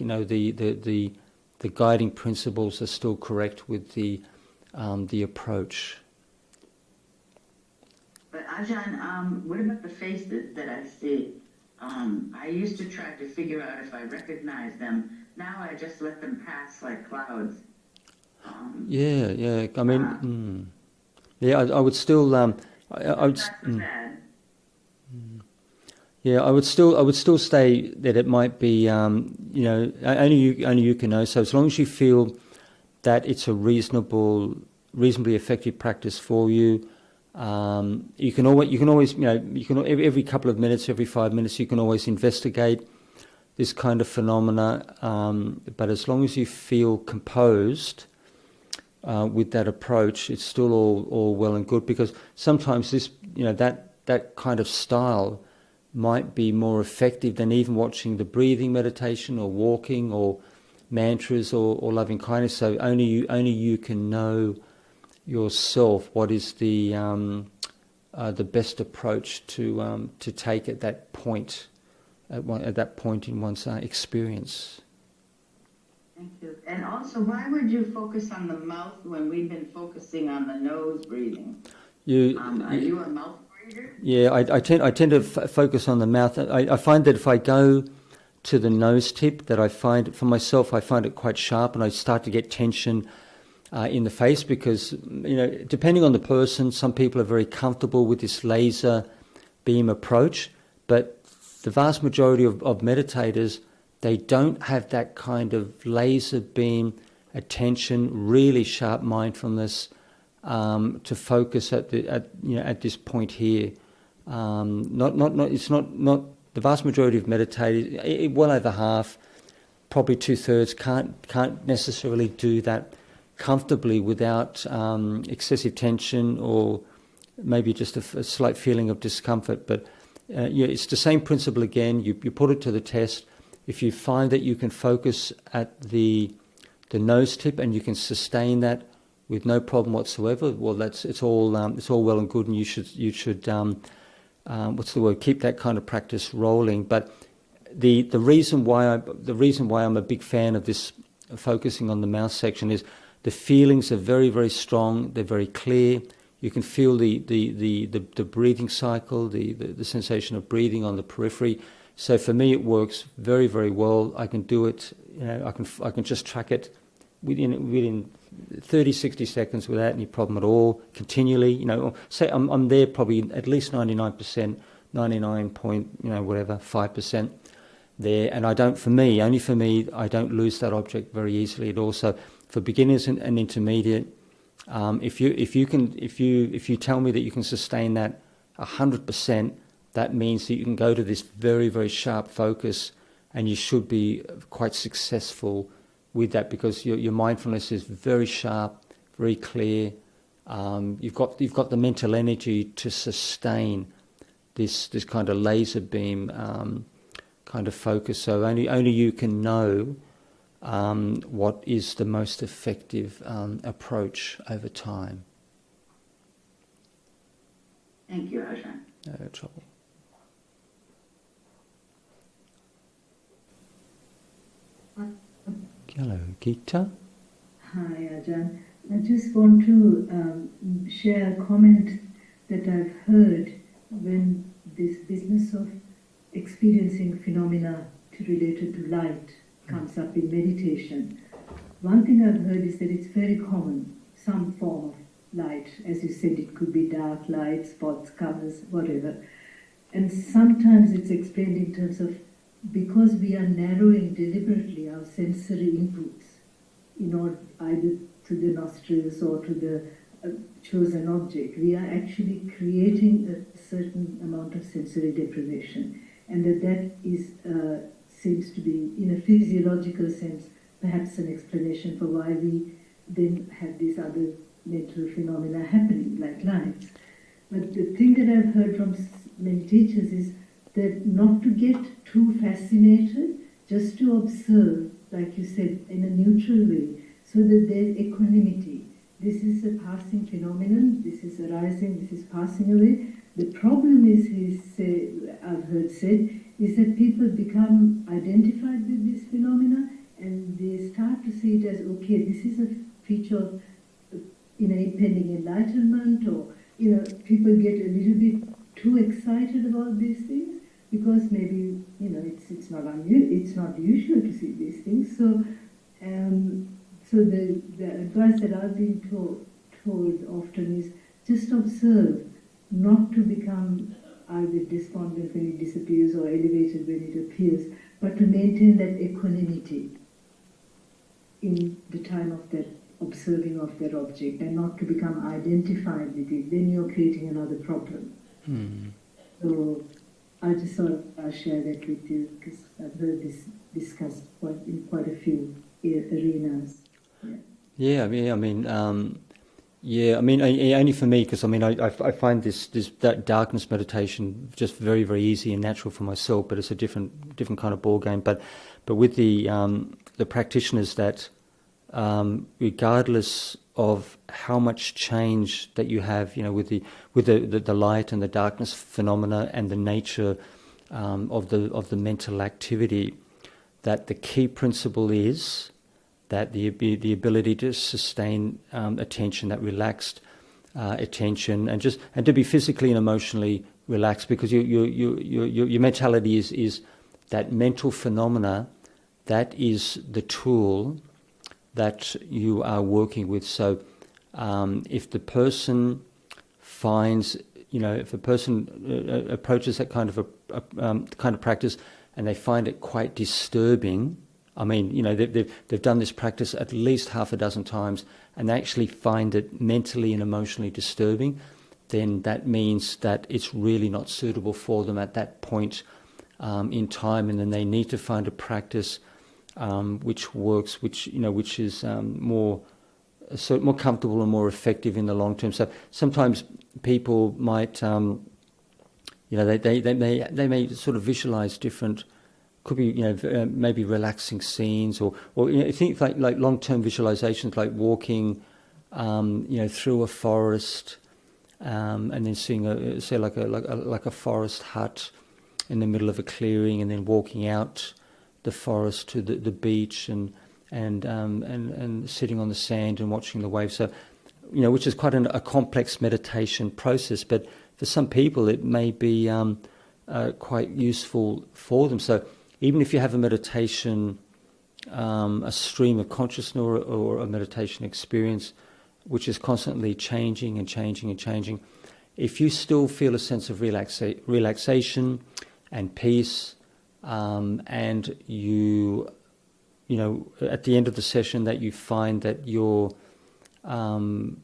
The guiding principles are still correct with the approach. But Ajahn, what about the faces that I see? I used to try to figure out if I recognize them. Now I just let them pass like clouds. I mean, I would still. I would. I would still say that it might be. Only you can know. So as long as you feel that it's a reasonably effective practice for you, you can always. Every couple of minutes, every 5 minutes, you can always investigate this kind of phenomena. But as long as you feel composed with that approach, it's still all well and good, because sometimes this, that kind of style might be more effective than even watching the breathing meditation or walking or mantras or loving kindness. So only you can know yourself what is the best approach to take at that point in one's experience. Thank you. And also, why would you focus on the mouth when we've been focusing on the nose breathing? Are you a mouth breather? Yeah, I tend to focus on the mouth. I find that if I go to the nose tip, that I find it quite sharp, and I start to get tension in the face, because depending on the person, some people are very comfortable with this laser beam approach, but the vast majority of meditators, they don't have that kind of laser beam attention, really sharp mindfulness to focus at this point here. It's not the vast majority of meditators. Well over half, probably 2/3, can't necessarily do that comfortably without excessive tension or maybe just a slight feeling of discomfort. But it's the same principle again. You put it to the test. If you find that you can focus at the nose tip and you can sustain that with no problem whatsoever, well, it's all well and good, and you should keep that kind of practice rolling. But the reason why I'm a big fan of this focusing on the mouth section is the feelings are very, very strong. They're very clear. You can feel the breathing cycle, the sensation of breathing on the periphery. So for me, it works very, very well. I can do it. I can just track it within 30, 60 seconds without any problem at all. Continually, say I'm there probably at least 99%, 99.5% there. And I don't lose that object very easily at all. So for beginners and intermediate, if you tell me that you can sustain that 100%. That means that you can go to this very, very sharp focus, and you should be quite successful with that, because your mindfulness is very sharp, very clear. You've got the mental energy to sustain this kind of laser beam kind of focus. So only you can know what is the most effective approach over time. Thank you, Ajahn. No trouble. Hello, Gita. Hi, Ajahn. I just want to share a comment that I've heard when this business of experiencing phenomena related to light comes up in meditation. One thing I've heard is that it's very common, some form of light. As you said, it could be dark light, spots, colors, whatever. And sometimes it's explained in terms of, because we are narrowing deliberately our sensory inputs, either to the nostrils or to the chosen object, we are actually creating a certain amount of sensory deprivation, and that is seems to be, in a physiological sense, perhaps an explanation for why we then have these other mental phenomena happening, like lights. But the thing that I've heard from many teachers is that not to get too fascinated, just to observe, like you said, in a neutral way, so that there's equanimity. This is a passing phenomenon, this is arising, this is passing away. The problem is, I've heard said, is that people become identified with this phenomena and they start to see it as, okay, this is a feature of impending enlightenment, or people get a little bit too excited about these things because maybe it's not usual to see these things. So the advice that I've been told often is just observe, not to become either despondent when it disappears or elevated when it appears, but to maintain that equanimity in the time of that observing of that object, and not to become identified with it. Then you're creating another problem. So I just thought I'll share that with you, because I've heard this discussed in quite a few arenas. Only for me, because I find that darkness meditation just very, very easy and natural for myself, but it's a different kind of ball game. But with the practitioners that, regardless of how much change that you have, with the light and the darkness phenomena and the nature of the mental activity, that the key principle is that the ability to sustain attention, that relaxed attention, and to be physically and emotionally relaxed, because your mentality is that mental phenomena. That is the tool that you are working with. So if the person finds, if a person approaches that kind of practice and they find it quite disturbing, they've done this practice at least half a dozen times and they actually find it mentally and emotionally disturbing, then that means that it's really not suitable for them at that point in time, and then they need to find a practice which works, which is more comfortable and more effective in the long term. So sometimes people might, they may sort of visualize different. Could be, maybe relaxing scenes, or think like long-term visualizations, like walking, through a forest, and then seeing like a forest hut in the middle of a clearing, and then walking out the forest to the beach, and sitting on the sand and watching the waves. So, which is quite a complex meditation process, but for some people it may be quite useful for them. So even if you have a meditation, a stream of consciousness or a meditation experience which is constantly changing and changing and changing, if you still feel a sense of relaxation and peace, and you at the end of the session that you find that your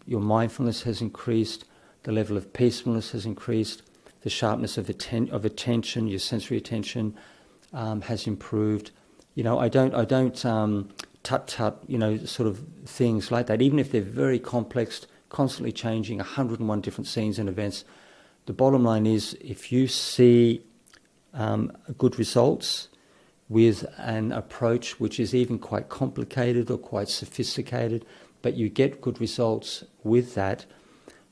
mindfulness has increased, the level of peacefulness has increased, the sharpness of attention, your sensory attention has improved. I don't sort of things like that, even if they're very complex, constantly changing, 101 different scenes and events. The bottom line is, if you see good results with an approach which is even quite complicated or quite sophisticated, but you get good results with that,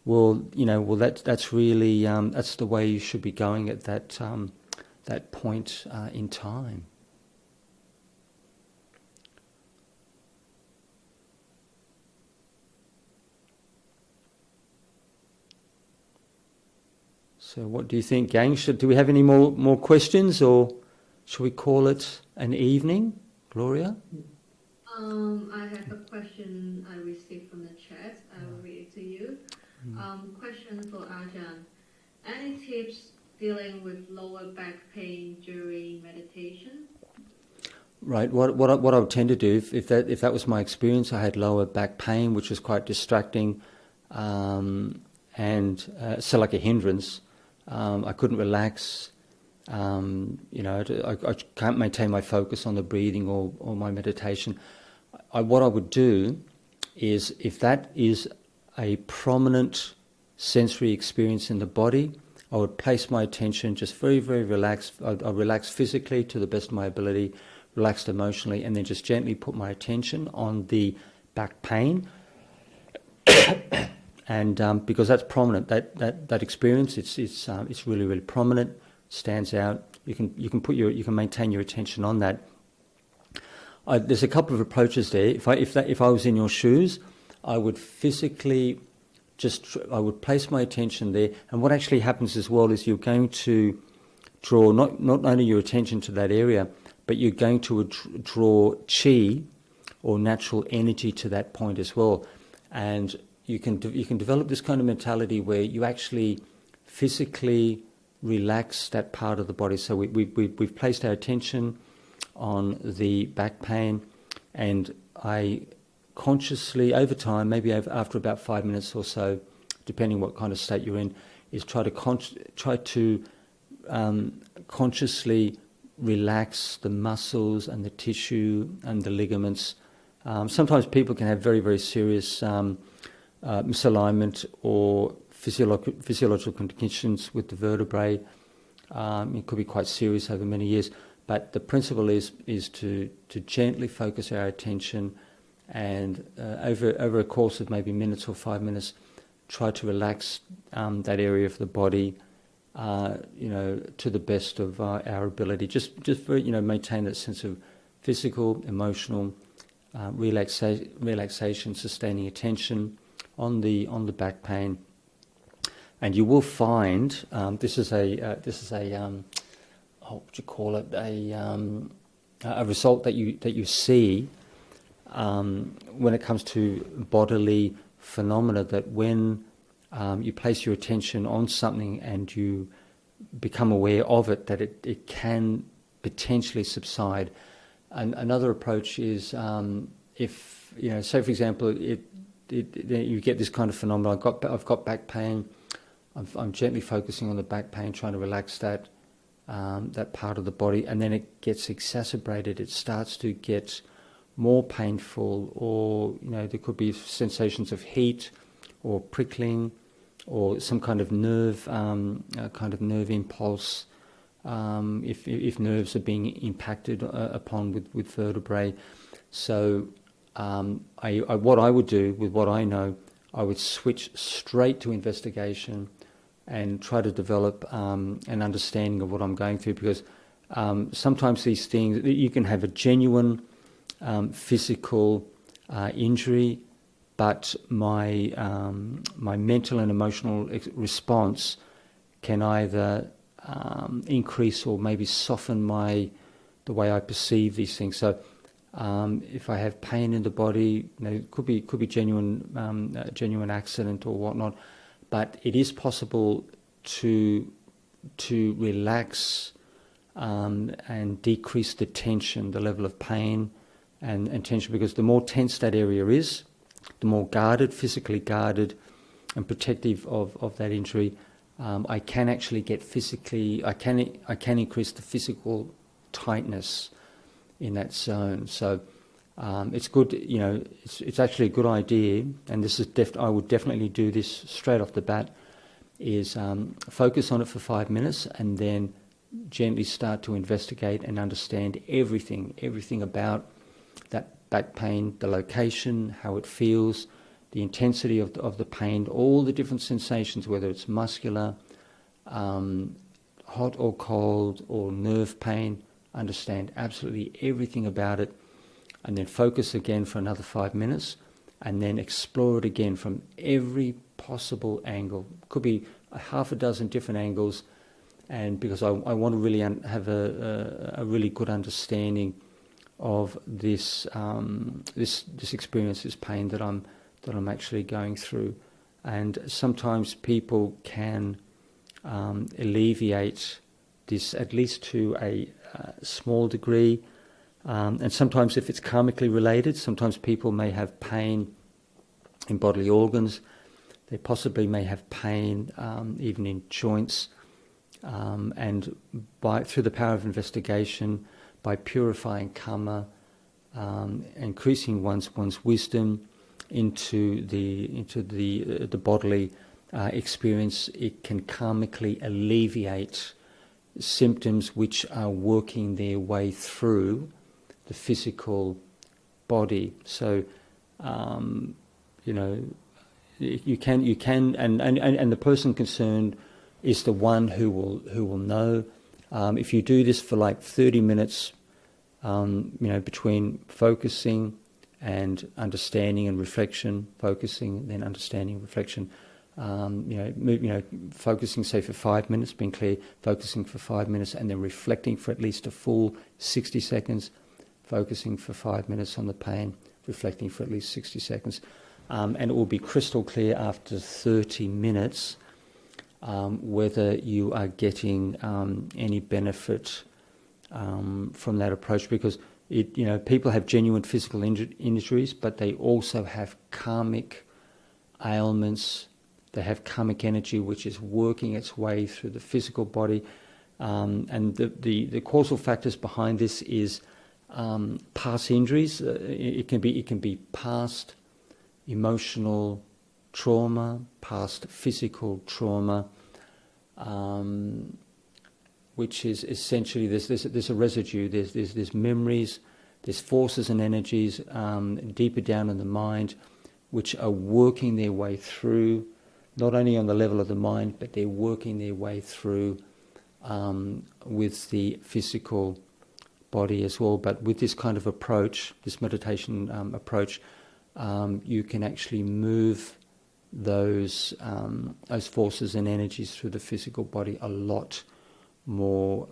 that's really that's the way you should be going at that point in time. So what do you think, gang? Do we have any more questions, or should we call it an evening, Gloria? I have a question I received from the chat. I will read it to you. Question for Ajahn. Any tips dealing with lower back pain during meditation? Right. What I would tend to do, if that was my experience, I had lower back pain, which was quite distracting, and so like a hindrance. I couldn't relax. I can't maintain my focus on the breathing or my meditation. What I would do is, if that is a prominent sensory experience in the body, I would place my attention just very, very relaxed. I'll relax physically to the best of my ability, relaxed emotionally, and then just gently put my attention on the back pain. And because that's prominent, that experience, it's really, really prominent, stands out. You can maintain your attention on that. There's a couple of approaches there. If I was in your shoes, I would physically I would place my attention there. And what actually happens as well is you're going to draw not only your attention to that area, but you're going to draw chi or natural energy to that point as well. And you can develop this kind of mentality where you actually physically relax that part of the body. So we've placed our attention on the back pain, and I consciously, over time, maybe after about 5 minutes or so, depending what kind of state you're in, is try to consciously relax the muscles and the tissue and the ligaments. Sometimes people can have very, very serious misalignment or physiological conditions with the vertebrae. It could be quite serious over many years. But the principle is to gently focus our attention, and over a course of maybe minutes or 5 minutes, try to relax that area of the body, to the best of our ability. Just very, maintain that sense of physical, emotional relaxation, sustaining attention on the back pain, and you will find this is a what would you call it? A result that you see when it comes to bodily phenomena, that when you place your attention on something and you become aware of it, that it can potentially subside. And another approach is if say for example you get this kind of phenomenon. I've got back pain. I'm gently focusing on the back pain, trying to relax that part of the body, and then it gets exacerbated. It starts to get more painful, or there could be sensations of heat or prickling or some kind of nerve impulse if nerves are being impacted upon with vertebrae. So what I would do with what I know, I would switch straight to investigation and try to develop an understanding of what I'm going through, because sometimes these things, you can have a genuine physical injury, but my mental and emotional response can either increase or maybe soften the way I perceive these things. So if I have pain in the body, it could be genuine accident or whatnot. But it is possible to relax and decrease the tension, the level of pain and tension, because the more tense that area is, the more guarded, physically guarded and protective of that injury, I can actually get I can increase the physical tightness in that zone. So it's good, it's actually a good idea, and this is I would definitely do this straight off the bat, is focus on it for 5 minutes and then gently start to investigate and understand everything about that back pain, the location, how it feels, the intensity of the pain, all the different sensations, whether it's muscular, hot or cold, or nerve pain. Understand absolutely everything about it, and then focus again for another 5 minutes, and then explore it again from every possible angle. Could be a half a dozen different angles, and because I want to really have a really good understanding of this this experience, this pain that I'm actually going through. And sometimes people can alleviate this, at least to a small degree. And sometimes, if it's karmically related, sometimes people may have pain in bodily organs. They possibly may have pain even in joints. And through the power of investigation, by purifying karma, increasing one's wisdom into the bodily experience, it can karmically alleviate symptoms which are working their way through the physical body. So, you can, and the person concerned is the one who will know. If you do this for like 30 minutes, between focusing and understanding and reflection, focusing, then understanding, reflection. Focusing, say, for 5 minutes, being clear, focusing for 5 minutes, and then reflecting for at least a full 60 seconds, focusing for 5 minutes on the pain, reflecting for at least 60 seconds. And it will be crystal clear after 30 minutes whether you are getting any benefit from that approach, because people have genuine physical injuries, but they also have karmic ailments. They have karmic energy which is working its way through the physical body, and the causal factors behind this is past injuries. It can be past emotional trauma, past physical trauma, which is essentially there's a residue. There's memories, there's forces and energies deeper down in the mind, which are working their way through, not only on the level of the mind, but they're working their way through with the physical body as well. But with this kind of approach, this meditation approach, you can actually move those forces and energies through the physical body a lot more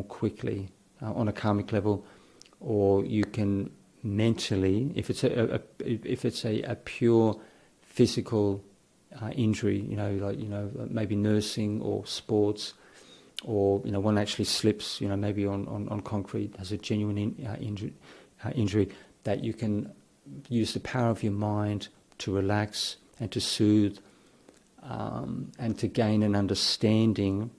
quickly on a karmic level, or you can mentally, if it's a pure physical injury, maybe nursing or sports, or one actually slips, maybe on concrete, has a genuine injury, that you can use the power of your mind to relax and to soothe, and to gain an understanding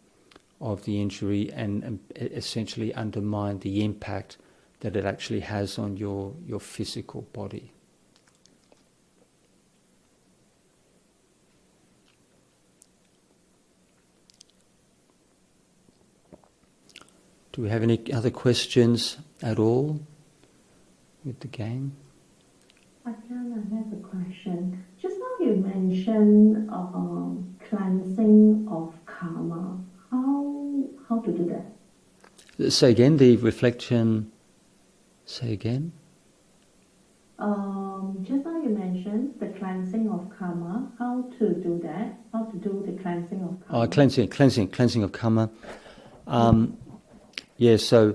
of the injury, and essentially undermine the impact that it actually has on your physical body. Do we have any other questions at all with the game? Ajahn, I have a question. Just now you mentioned cleansing of karma. How to do that? Say again, the reflection. Say again. Just now you mentioned the cleansing of karma. How to do that? How to do the cleansing of karma? Cleansing of karma. So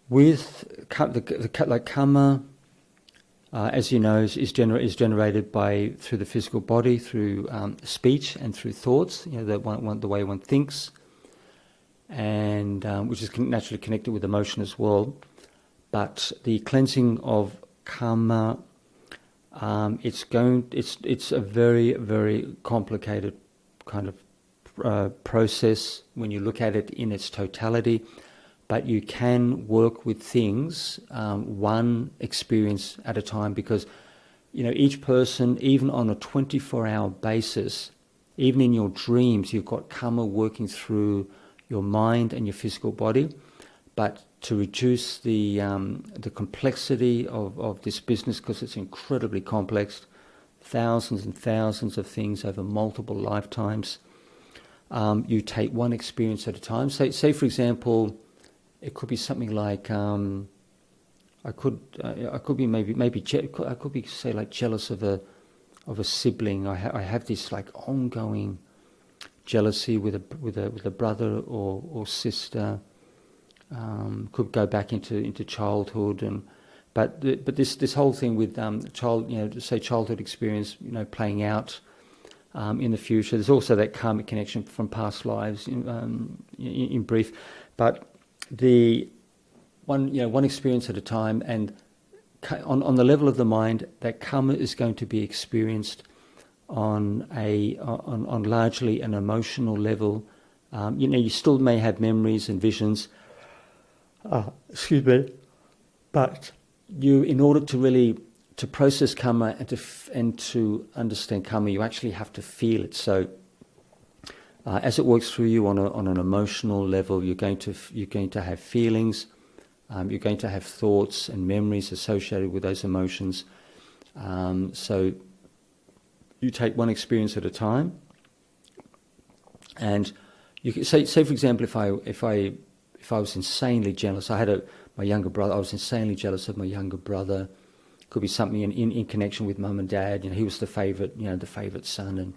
with like karma, as you know, is generated through the physical body, through speech and through thoughts. The way one thinks, and which is naturally connected with emotion as well. But the cleansing of karma, it's a very, very complicated kind of process when you look at it in its totality. But you can work with things one experience at a time, because each person, even on a 24-hour basis, even in your dreams, you've got karma working through your mind and your physical body. But to reduce the complexity of this business, because it's incredibly complex, thousands and thousands of things over multiple lifetimes, you take one experience at a time. Say for example, it could be something like I could be say like jealous of a sibling. I have this like ongoing jealousy with a brother or sister, could go back into childhood, but this whole thing with childhood experience, playing out in the future. There's also that karmic connection from past lives, in brief. But the one experience at a time, and on the level of the mind, that karma is going to be experienced on largely an emotional level. You still may have memories and visions. Excuse me, but you, in order to really to process karma and to understand karma, you actually have to feel it. So, as it works through you on an emotional level, you're going to have feelings. You're going to have thoughts and memories associated with those emotions. So you take one experience at a time, and you can say for example, if I was insanely jealous, my younger brother. I was insanely jealous of my younger brother. Could be something in connection with mum and dad. He was the favourite son,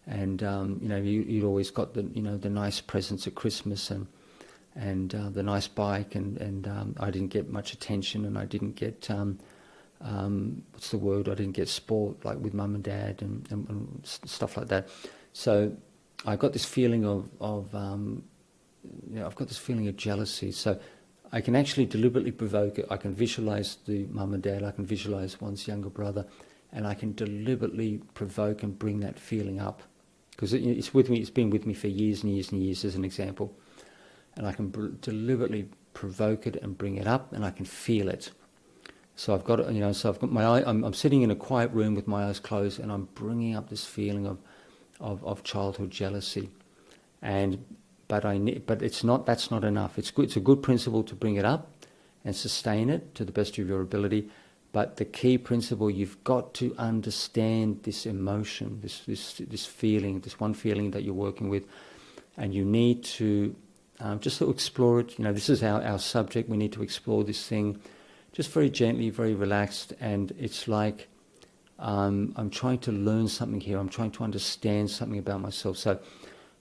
and you'd always got the nice presents at Christmas and the nice bike, and I didn't get much attention, and I didn't get what's the word? I didn't get sport like with mum and dad and stuff like that. So I got this feeling I've got this feeling of jealousy. So I can actually deliberately provoke it. I can visualize the mum and dad. I can visualize one's younger brother, and I can deliberately provoke and bring that feeling up, because it's with me. It's been with me for years and years and years, as an example. And I can deliberately provoke it and bring it up, and I can feel it. So I've got, I've got my eye. I'm sitting in a quiet room with my eyes closed, and I'm bringing up this feeling of childhood jealousy, but it's not. That's not enough. It's good. It's a good principle to bring it up and sustain it to the best of your ability. But the key principle, you've got to understand this emotion, this feeling, this one feeling that you're working with, and you need to just to explore it. This is our subject. We need to explore this thing, just very gently, very relaxed. And it's like I'm trying to learn something here. I'm trying to understand something about myself. So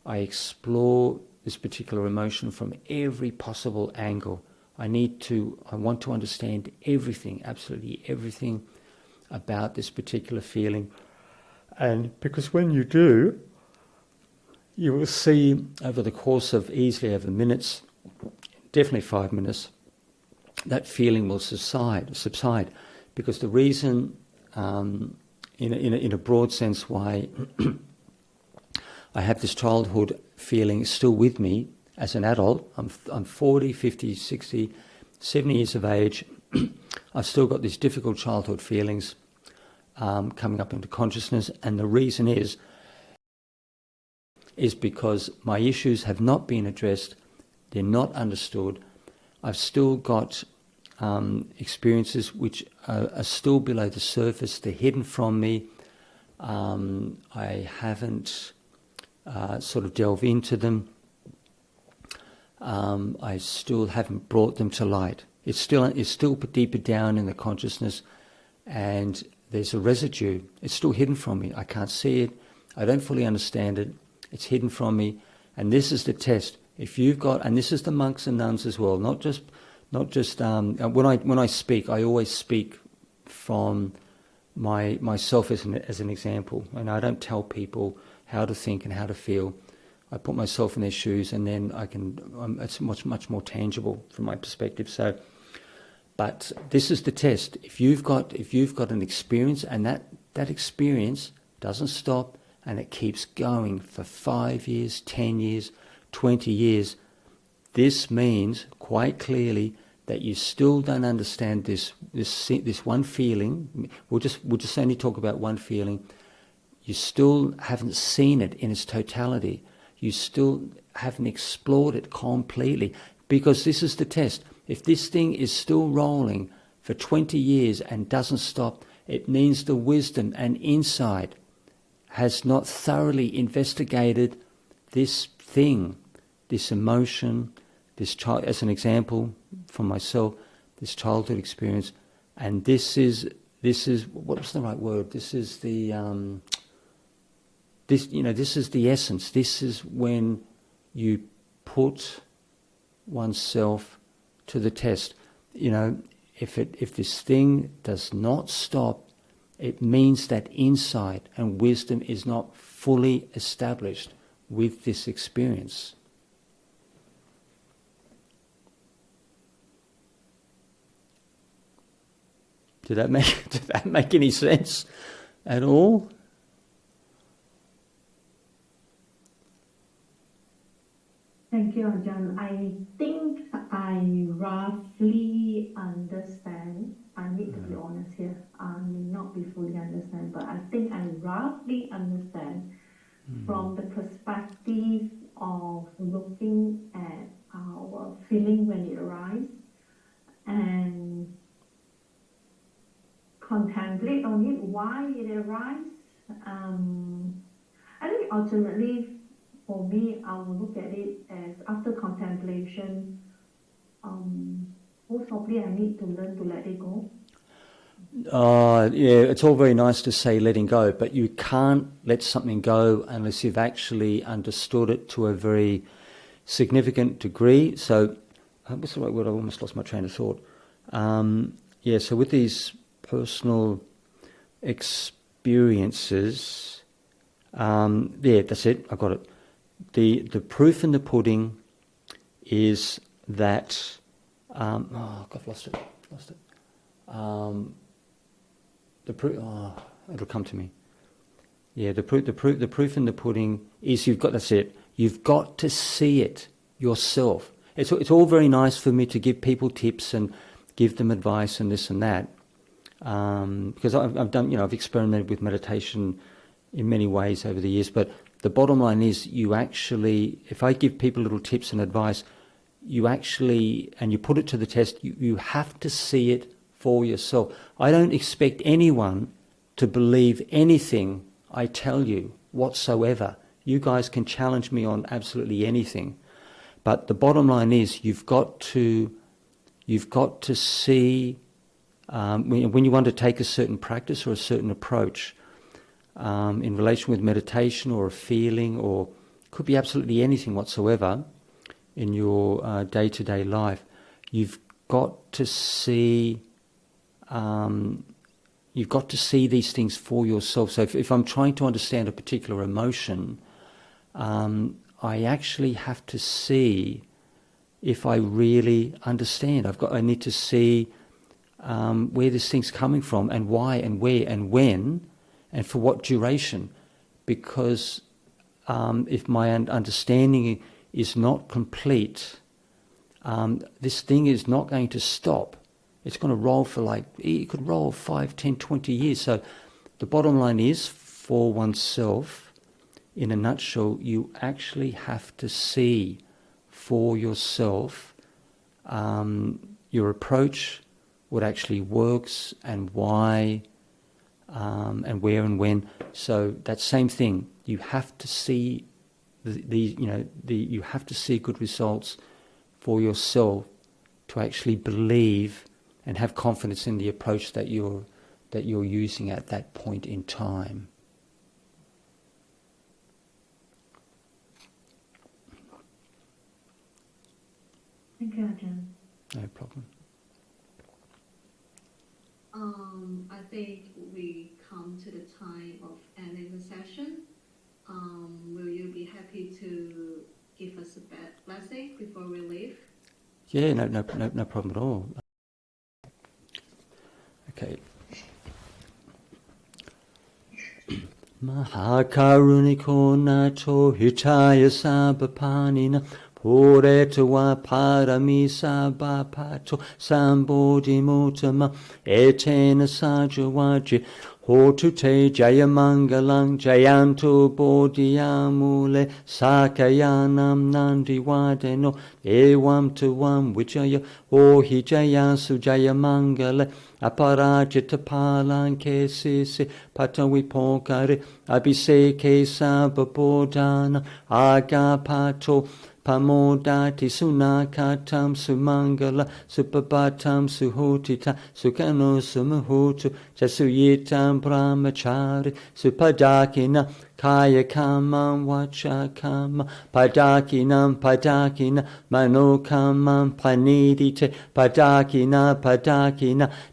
I explore this particular emotion from every possible angle. I want to understand everything, absolutely everything about this particular feeling. And because when you do, you will see over the course of easily over minutes, definitely 5 minutes, that feeling will subside. Because the reason, in a broad sense, why I have this childhood feeling still with me as an adult. I'm 40, 50, 60, 70 years of age. I've still got these difficult childhood feelings coming up into consciousness, and the reason is because my issues have not been addressed, they're not understood. I've still got experiences which are still below the surface, they're hidden from me. I haven't sort of delved into them. I still haven't brought them to light. It's still deeper down in the consciousness, and there's a residue. It's still hidden from me. I can't see it. I don't fully understand it. It's hidden from me, and this is the test. If you've got, and this is the monks and nuns as well, not just when I speak, I always speak from myself as an example, and I don't tell people how to think and how to feel. I put myself in their shoes, and then it's much more tangible from my perspective. So, but this is the test. If you've got an experience, and that experience doesn't stop, and it keeps going for 5 years, 10 years, 20 years, this means quite clearly that you still don't understand this one feeling. We'll just only talk about one feeling. You still haven't seen it in its totality. You still haven't explored it completely, because this is the test. If this thing is still rolling for 20 years and doesn't stop, it means the wisdom and insight has not thoroughly investigated this thing, this emotion, this child, as an example from myself, this childhood experience. And this is what's the right word? This is the this is the essence. This is when you put oneself to the test. You know, if this thing does not stop, it means that insight and wisdom is not fully established with this experience. Did that make any sense at all? Thank you, Ajahn. I think I roughly understand. I need to be honest here. I may not be fully understand, but I think I roughly understand from the perspective of looking at our feeling when it arises and contemplate on it, why it arises. I think ultimately, for me, I will look at it as after contemplation, most probably I need to learn to let it go. Yeah, it's all very nice to say letting go, but you can't let something go unless you've actually understood it to a very significant degree. So, what's the right word? I almost lost my train of thought. So with these personal experiences, that's it. I got it. The proof in the pudding is that I've lost it. The proof. It'll come to me. Yeah, the proof in the pudding is you've got. That's it. You've got to see it yourself. It's all very nice for me to give people tips and give them advice and this and that, because I've done. I've experimented with meditation in many ways over the years, but the bottom line is you actually, if I give people little tips and advice, you actually, and you put it to the test, you have to see it for yourself. I don't expect anyone to believe anything I tell you whatsoever. You guys can challenge me on absolutely anything. But the bottom line is you've got to see, when you undertake a certain practice or a certain approach, in relation with meditation or a feeling, or could be absolutely anything whatsoever in your day-to-day life, you've got to see these things for yourself. So if I'm trying to understand a particular emotion, I actually have to see if I really understand. I need to see where this thing's coming from and why and where and when and for what duration. Because if my understanding is not complete, this thing is not going to stop. It's going to roll for it could roll 5, 10, 20 years. So the bottom line is, for oneself, in a nutshell, you actually have to see for yourself your approach, what actually works and why, and where and when. So that same thing, you have to see you have to see good results for yourself to actually believe and have confidence in the approach that you're using at that point in time. Thank you, Ajahn. No problem. I think we come to the time of ending the session. Will you be happy to give us a blessing before we leave? Yeah, no problem at all. Okay. Mahakaruniko nato hitaya sabapanina Puretwa paramisa bapato sambodhimutama etena sajawaji hotu te jayamangalang jayanto bodhiyamule sakayanam nandiwadeno evam tuvam vijaya ohi jayasu jayamangale aparajita palanke sisi patawipokare abhiseke sababodhana agapato pamodati sunakatam sumangala supabatam suhotita sukano sumuhutu jasuyitam brahmachari supadakina kaya kamam vacha kama padakina manokamam pranidite padakina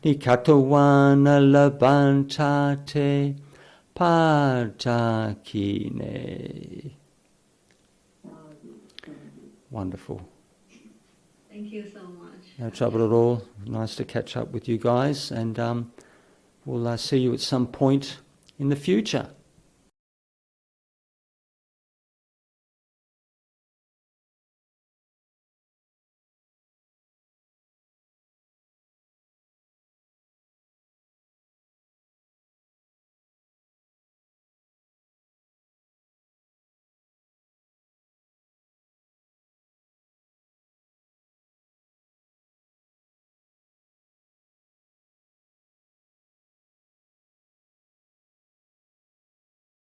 nikatavana labantate padakine. Wonderful. Thank you so much. No trouble at all. Nice to catch up with you guys, and we'll see you at some point in the future.